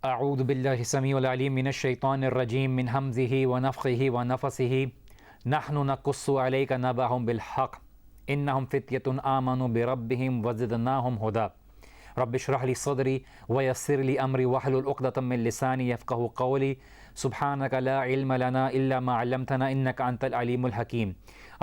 اعوذ باللہ السمیع العلیم من الشیطان الرجیم من حمزہ ونفخہ ونفثہ نحن نقص علیک نبأہم بالحق انہم فتیۃ آمنوا بربہم وزدناہم ہدی رب اشرح لی صدری ویسر لی امری واحلل عقدۃ من لسانی یفقہوا قولی سبحانک لا علم لنا الا ما علمتنا انک انت العلیم الحکیم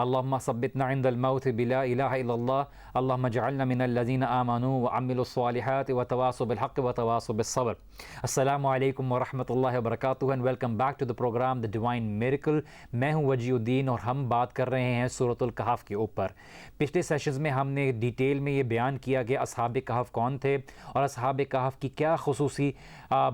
اللہم ثبتنا عند الموت بلا الہ الا اللہ اللہم اجعلنا من الذین آمنوا وعملوا الصالحات وتواصوا بالحق وتواصوا بالصبر۔ السلام علیکم ورحمۃ اللہ وبرکاتہ and welcome back to the program the divine miracle. میں ہوں وجی الدین اور ہم بات کر رہے ہیں سورۃ الکہف کے اوپر۔ پچھلے سیشنز میں ہم نے ڈیٹیل میں یہ بیان کیا کہ اصحاب کہف کون تھے اور اصحاب کہف کی کیا خصوصی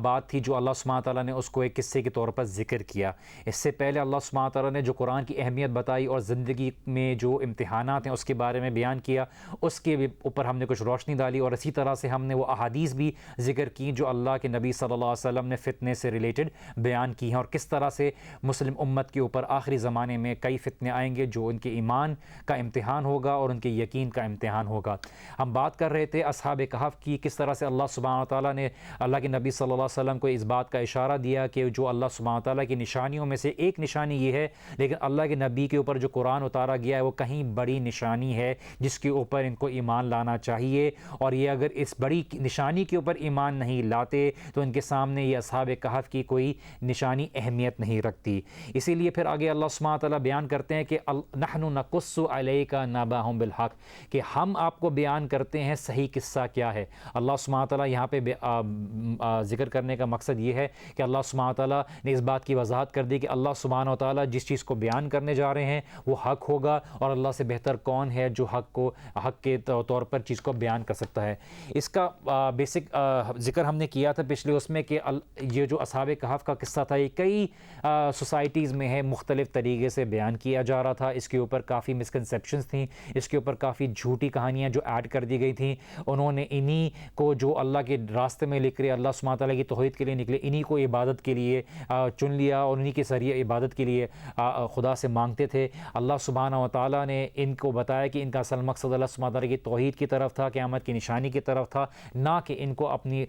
بات تھی جو اللہ سبحانہ تعالیٰ نے اس کو ایک قصے کے طور پر ذکر کیا۔ اس سے پہلے اللہ سبحانہ تعالیٰ نے جو قرآن کی اہمیت بتائی اور زندگی میں جو امتحانات ہیں اس کے بارے میں بیان کیا، اس کے اوپر ہم نے کچھ روشنی ڈالی اور اسی طرح سے ہم نے وہ احادیث بھی ذکر کی جو اللہ کے نبی صلی اللہ علیہ وسلم نے فتنے سے ریلیٹڈ بیان کی ہیں اور کس طرح سے مسلم امت کے اوپر آخری زمانے میں کئی فتنے آئیں گے جو ان کے ایمان کا امتحان ہوگا اور ان کے یقین کا امتحان ہوگا۔ ہم بات کر رہے تھے اصحاب کہف کی، کس طرح سے اللہ سبحانہ تعالیٰ نے اللہ کے نبی صلی اللہ علیہ وسلم کو اس بات کا اشارہ دیا کہ جو اللہ سبحانہ تعالیٰ کی نشانیوں میں سے ایک نشانی یہ ہے، لیکن اللہ کے نبی کے اوپر جو قرآن اتارا گیا ہے وہ کہیں بڑی نشانی ہے جس کے اوپر ان کو ایمان لانا چاہیے، اور یہ اگر اس بڑی نشانی کے اوپر ایمان نہیں لاتے تو ان کے سامنے یہ اصحاب کہف کی کوئی نشانی اہمیت نہیں رکھتی۔ اسی لیے پھر آگے اللہ سبحانہ تعالیٰ بیان کرتے ہیں کہ نحن نقص علیک نبأہم بالحق، کہ ہم آپ کو بیان کرتے ہیں صحیح قصہ کیا ہے۔ اللہ سبحانہ تعالیٰ یہاں پہ ذکر کرنے کا مقصد یہ ہے کہ اللہ سبحانہ تعالیٰ نے اس بات کی وضاحت کر دی کہ اللہ سبحانہ تعالیٰ جس چیز کو بیان کرنے جا رہے ہیں وہ حق ہوگا، اور اللہ سے بہتر کون ہے جو حق کے طور پر چیز کو بیان کر سکتا ہے۔ اس کا بیسک ذکر ہم نے کیا تھا پچھلے اس میں کہ یہ جو اصحاب کہف کا قصہ تھا یہ کئی سوسائٹیز میں ہے مختلف طریقے سے بیان کیا جا رہا تھا، اس کے اوپر کافی مسکنسیپشنز تھیں، اس کے اوپر کافی جھوٹی کہانیاں جو ایڈ کر دی گئی تھیں۔ انہوں نے انہی کو جو اللہ کے راستے میں نکلے، اللہ سبحانہ تعالیٰ کی توحید کے لیے نکلے، انہی کو عبادت کے لیے چن لیا اور انہی کے ذریعے عبادت کے لیے خدا سے مانگتے تھے۔ اللہ سبحانہ و تعالیٰ نے ان کو بتایا کہ ان کا اصل مقصد اللہ سبحانہ تعالیٰ کی توحید کی طرف تھا، قیامت کی نشانی کی طرف تھا، نہ کہ ان کو اپنی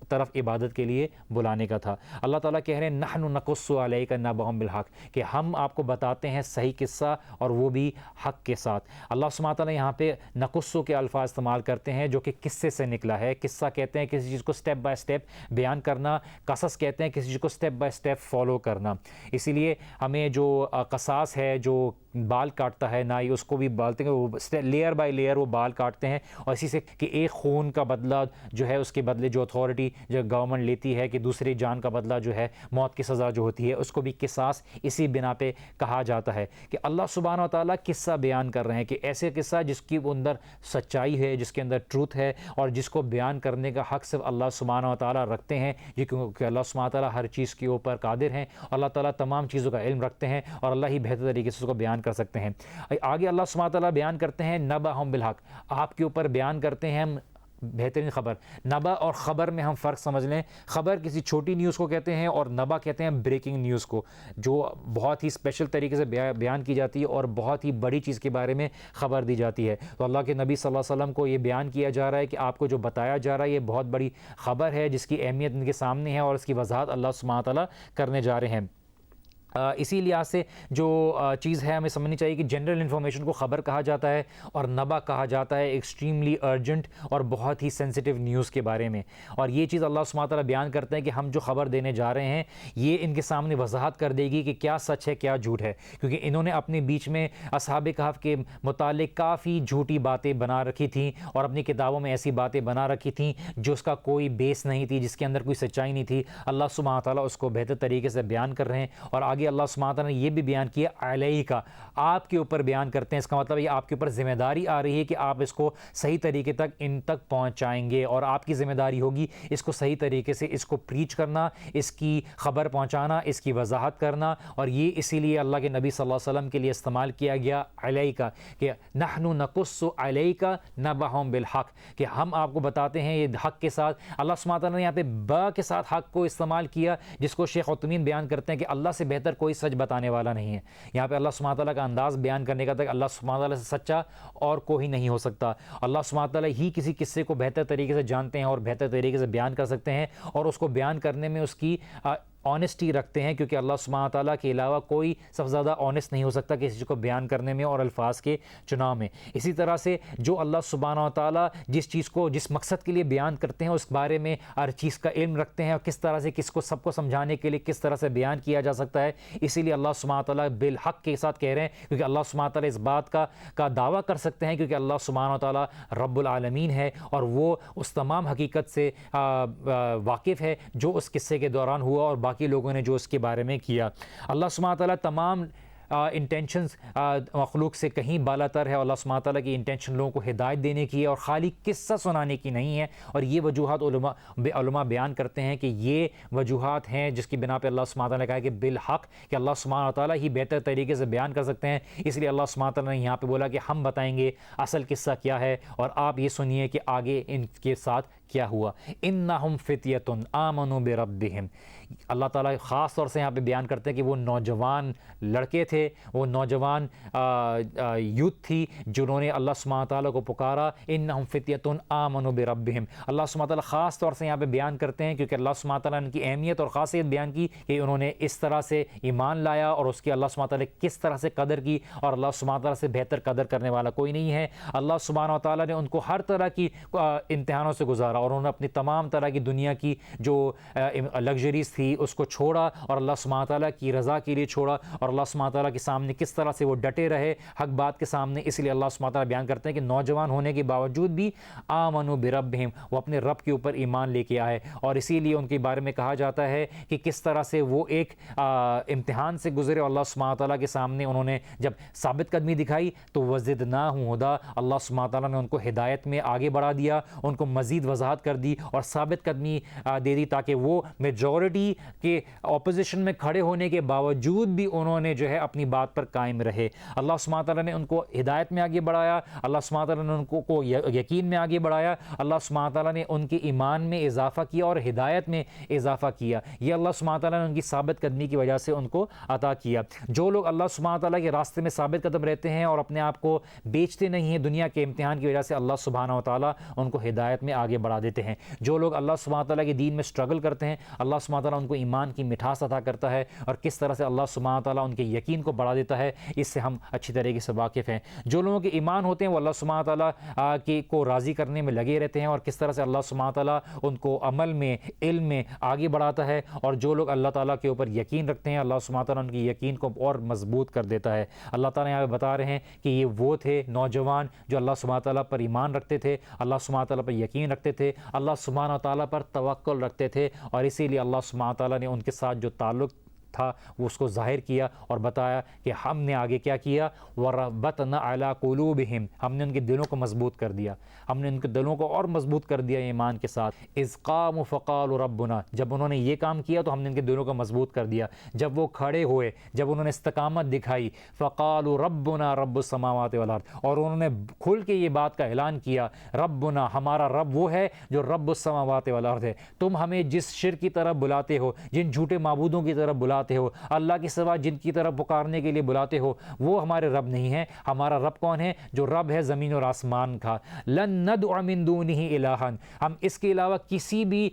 طرف عبادت کے لیے بلانے کا تھا۔ اللہ تعالیٰ کہہ رہے ہیں نحن نقص علیک نبأہم بالحق، کہ ہم آپ کو بتاتے ہیں صحیح قصہ اور وہ بھی حق کے ساتھ۔ اللہ سبحانہ تعالیٰ یہاں پہ نقص کے الفاظ استعمال کرتے ہیں جو کہ قصے سے نکلا ہے۔ قصہ کہتے ہیں کسی چیز کو سٹیپ بائی سٹیپ بیان کرنا، قصص کہتے ہیں کسی چیز کو سٹیپ بائی سٹیپ فالو کرنا۔ اسی لیے ہمیں جو قصاص ہے جو بال کاٹتا ہے نائی، اس کو بھی بالتے ہیں، وہ لیئر بائی لیئر وہ بال کاٹتے ہیں، اور اسی سے کہ ایک خون کا بدلہ جو ہے اس کے بدلے جو اتھارٹی جو گورنمنٹ لیتی ہے کہ دوسری جان کا بدلہ جو ہے موت کی سزا جو ہوتی ہے اس کو بھی قصاص اسی بنا پہ کہا جاتا ہے۔ کہ اللہ سبحانہ و تعالیٰ قصہ بیان کر رہے ہیں کہ ایسے قصہ جس کی اندر سچائی ہے، جس کے اندر ٹروتھ ہے، اور جس کو بیان کرنے کا حق صرف اللہ سبحانہ و تعالیٰ رکھتے ہیں، یہ کیونکہ اللہ سبحانہ و تعالیٰ ہر چیز کے اوپر قادر ہیں، اللہ تعالیٰ تمام چیزوں کا علم رکھتے ہیں اور اللہ ہی بہتر طریقے سے اس کو بیان کر سکتے ہیں۔ آگے اللہ سبحانہ و تعالیٰ بیان کرتے ہیں نبأہم بالحق، آپ کے اوپر بیان کرتے ہیں ہم بہترین خبر۔ نبأ اور خبر میں ہم فرق سمجھ لیں، خبر کسی چھوٹی نیوز کو کہتے ہیں اور نبأ کہتے ہیں بریکنگ نیوز کو، جو بہت ہی اسپیشل طریقے سے بیان کی جاتی ہے اور بہت ہی بڑی چیز کے بارے میں خبر دی جاتی ہے۔ تو اللہ کے نبی صلی اللہ علیہ وسلم کو یہ بیان کیا جا رہا ہے کہ آپ کو جو بتایا جا رہا ہے یہ بہت بڑی خبر ہے جس کی اہمیت ان کے سامنے ہے اور اس کی وضاحت اللہ سبحانہ تعالیٰ کرنے جا رہے ہیں۔ اسی لحاظ سے جو چیز ہے ہمیں سمجھنی چاہیے کہ جنرل انفارمیشن کو خبر کہا جاتا ہے اور نبأ کہا جاتا ہے ایکسٹریملی ارجنٹ اور بہت ہی سینسٹیو نیوز کے بارے میں، اور یہ چیز اللہ سبحانہ تعالیٰ بیان کرتے ہیں کہ ہم جو خبر دینے جا رہے ہیں یہ ان کے سامنے وضاحت کر دے گی کہ کیا سچ ہے کیا جھوٹ ہے، کیونکہ انہوں نے اپنے بیچ میں اصحاب کہف کے متعلق کافی جھوٹی باتیں بنا رکھی تھیں اور اپنی کتابوں میں ایسی باتیں بنا رکھی تھیں جو اس کا کوئی بیس نہیں تھی، جس کے اندر کوئی سچائی نہیں تھی۔ اللہ سبحانہ تعالیٰ اس کو بہتر طریقے سے بیان کر رہے ہیں، اور آگے اللہ سبحانہ تعالیٰ نے یہ بھی بیان کیا علیہ کا، آپ کے اوپر بیان کرتے ہیں۔ اس کا مطلب یہ آپ کے اوپر ذمہ داری آ رہی ہے کہ آپ اس کو صحیح طریقے تک ان تک پہنچائیں گے، اور آپ کی ذمہ داری ہوگی اس کو صحیح طریقے سے اس کو پریچ کرنا، اس کی خبر پہنچانا، اس کی وضاحت کرنا، اور یہ اسی لیے اللہ کے نبی صلی اللہ علیہ وسلم کے لیے استعمال کیا گیا علیہ کا، کہ نحن نقص علیک نبأہم بالحق، کہ ہم آپ کو بتاتے ہیں یہ حق کے ساتھ۔ اللہ سبحانہ تعالیٰ نے یہاں پہ با کے ساتھ حق کو استعمال کیا، جس کو شیخ عثیمین بیان کرتے ہیں کہ اللہ سے بہتر بہتر کوئی سچ بتانے والا نہیں ہے۔ یہاں پہ اللہ سبحانہ تعالیٰ کا انداز بیان کرنے کا تھا کہ اللہ سبحانہ تعالیٰ سے سچا اور کوئی نہیں ہو سکتا۔ اللہ سبحانہ تعالیٰ ہی کسی قصے کو بہتر طریقے سے جانتے ہیں اور بہتر طریقے سے بیان کر سکتے ہیں، اور اس کو بیان کرنے میں اس کی آنیسٹی رکھتے ہیں، کیونکہ اللہ سبحانہ تعالیٰ کے علاوہ کوئی سب سے زیادہ آنیسٹ نہیں ہو سکتا کسی چیز کو بیان کرنے میں اور الفاظ کے چناؤ میں۔ اسی طرح سے جو اللہ سبحانہ تعالیٰ جس چیز کو جس مقصد کے لیے بیان کرتے ہیں اس بارے میں ہر چیز کا علم رکھتے ہیں، اور کس طرح سے کس کو سب کو سمجھانے کے لیے کس طرح سے بیان کیا جا سکتا ہے، اسی لیے اللہ سبحانہ تعالیٰ بالحق کے ساتھ کہہ رہے ہیں، کیونکہ اللہ سبحانہ تعالیٰ اس بات کا دعویٰ کر سکتے ہیں، کیونکہ اللہ سبحانہ تعالیٰ رب العالمین ہے اور وہ اس تمام حقیقت سے واقف ہے جو اس قصے کے دوران ہوا اور باقی لوگوں نے جو اس کے بارے میں کیا۔ اللہ سبحانہ تعالیٰ تمام انٹینشنز مخلوق سے کہیں بالا تر ہے، اور اللہ سبحانہ تعالیٰ کی انٹینشن لوگوں کو ہدایت دینے کی ہے اور خالی قصہ سنانے کی نہیں ہے، اور یہ وجوہات علماء بیان کرتے ہیں کہ یہ وجوہات ہیں جس کی بنا پہ اللہ سبحانہ تعالیٰ نے کہا کہ بالحق کہ اللہ سبحانہ تعالیٰ ہی بہتر طریقے سے بیان کر سکتے ہیں، اس لیے اللہ سبحانہ تعالیٰ نے یہاں پہ بولا کہ ہم بتائیں گے اصل قصہ کیا ہے، اور آپ یہ سنیے کہ آگے ان کے ساتھ کیا ہوا۔ انہم فتیۃ آمنوا بربہم، اللہ تعالیٰ خاص طور سے یہاں پہ بیان کرتے ہیں کہ وہ نوجوان لڑکے تھے، وہ نوجوان یوتھ تھی جنہوں نے اللہ سبحانہ تعالیٰ کو پکارا، انہم فتیۃ آمنوا بربہم۔ اللہ سبحانہ تعالیٰ خاص طور سے یہاں پہ بیان کرتے ہیں کیونکہ اللہ سبحانہ تعالیٰ نے ان کی اہمیت اور خاصیت بیان کی کہ انہوں نے اس طرح سے ایمان لایا اور اس کی اللہ سبحانہ تعالیٰ نے کس طرح سے قدر کی، اور اللہ سبحانہ تعالیٰ سے بہتر قدر کرنے والا کوئی نہیں ہے۔ اللہ سبحانہ تعالیٰ نے ان کو ہر طرح کی امتحانوں سے گزارا، اور انہوں نے اپنی تمام طرح کی دنیا کی جو لگژریز تھی اس کو چھوڑا اور اللہ سبحانہ تعالیٰ کی رضا کے لیے چھوڑا، اور اللہ سبحانہ تعالیٰ کے سامنے کس طرح سے وہ ڈٹے رہے حق بات کے سامنے۔ اس لیے اللہ سبحانہ تعالیٰ بیان کرتے ہیں کہ نوجوان ہونے کے باوجود بھی آمنوا بربہم، وہ اپنے رب کے اوپر ایمان لے کے آئے، اور اسی لیے ان کے بارے میں کہا جاتا ہے کہ کس طرح سے وہ ایک امتحان سے گزرے، اور اللہ سبحانہ تعالیٰ کے سامنے انہوں نے جب ثابت قدمی دکھائی تو وزدناہم ہدی، اللہ سبحانہ تعالیٰ نے ان کو ہدایت میں آگے بڑھا دیا، ان کو مزید وضاحت کر دی اور ثابت قدمی دے دی، تاکہ وہ میجورٹی کے اپوزیشن میں کھڑے ہونے کے باوجود بھی انہوں نے جو ہے اپنی بات پر قائم رہے۔ اللہ سبحانہ تعالیٰ نے ان کو ہدایت میں آگے بڑھایا، اللہ سبحانہ تعالیٰ نے ان کو یقین میں آگے بڑھایا، اللہ سبحانہ تعالیٰ نے ان کے ایمان میں اضافہ کیا اور ہدایت میں اضافہ کیا، یہ اللہ سبحانہ تعالیٰ نے ان کی ثابت قدمی کی وجہ سے ان کو عطا کیا۔ جو لوگ اللہ سبحانہ تعالیٰ کے راستے میں ثابت قدم رہتے ہیں اور اپنے آپ کو بیچتے نہیں ہیں دنیا کے امتحان کی وجہ سے، اللہ سبحانہ تعالیٰ ان کو ہدایت میں آگے بڑھا دیتے ہیں۔ جو لوگ اللہ سبحانہ تعالیٰ کے دین میں اسٹرگل کرتے ہیں، اللہ سبحانہ تعالیٰ ان کو ایمان کی مٹھاس عطا کرتا ہے، اور کس طرح سے اللہ سبحانہ تعالیٰ ان کے یقین کو بڑھا دیتا ہے اس سے ہم اچھی طریقے سے واقف ہیں۔ جو لوگوں کے ایمان ہوتے ہیں وہ اللہ سبحانہ تعالیٰ کو راضی کرنے میں لگے رہتے ہیں، اور کس طرح سے اللہ سبحانہ تعالیٰ ان کو عمل میں علم میں آگے بڑھاتا ہے، اور جو لوگ اللہ تعالیٰ کے اوپر یقین رکھتے ہیں اللہ سبحانہ تعالیٰ ان کی یقین کو اور مضبوط کر دیتا ہے۔ اللہ تعالیٰ یہاں پہ بتا رہے ہیں کہ یہ وہ تھے نوجوان جو اللہ سبحانہ تعالیٰ پر ایمان رکھتے تھے، اللہ سبحانہ تعالیٰ پر یقین رکھتے تھے، اللہ سبحانہ تعالیٰ پر توکل رکھتے تھے، اور اسی لیے اللہ سبحانہ تعالیٰ نے ان کے ساتھ جو تعلق تھا وہ اس کو ظاہر کیا اور بتایا کہ ہم نے آگے کیا کیا، وَرَبَّطْنَا عَلَىٰ قُلُوبِهِمْ، ہم نے ان کے دلوں کو مضبوط کر دیا، ہم نے ان کے دلوں کو اور مضبوط کر دیا ایمان کے ساتھ۔ اِذْ قَامُوا فَقَالُوا رَبُّنَا، جب انہوں نے یہ کام کیا تو ہم نے ان کے دلوں کو مضبوط کر دیا، جب وہ کھڑے ہوئے، جب انہوں نے استقامت دکھائی، فَقَالُوا رَبُّنَا رَبُّ السَّمَاوَاتِ وَالْأَرْضِ، اور انہوں نے کھل کے یہ بات کا اعلان کیا، ربنا، ہمارا رب وہ ہے جو رب السماوات والارض ہے، تم ہمیں جس شرک کی طرف بلاتے ہو، جن جھوٹے معبودوں کی طرف بلاتے ہو، اللہ کے سوا جن کی طرف پکارنے کے لیے بلاتے ہو، وہ ہمارے رب نہیں ہیں۔ ہمارا رب کون ہے؟ جو رب ہے زمین اور آسمان کا۔ لن ندع من دونہ الہا، ہم اس کے علاوہ کسی بھی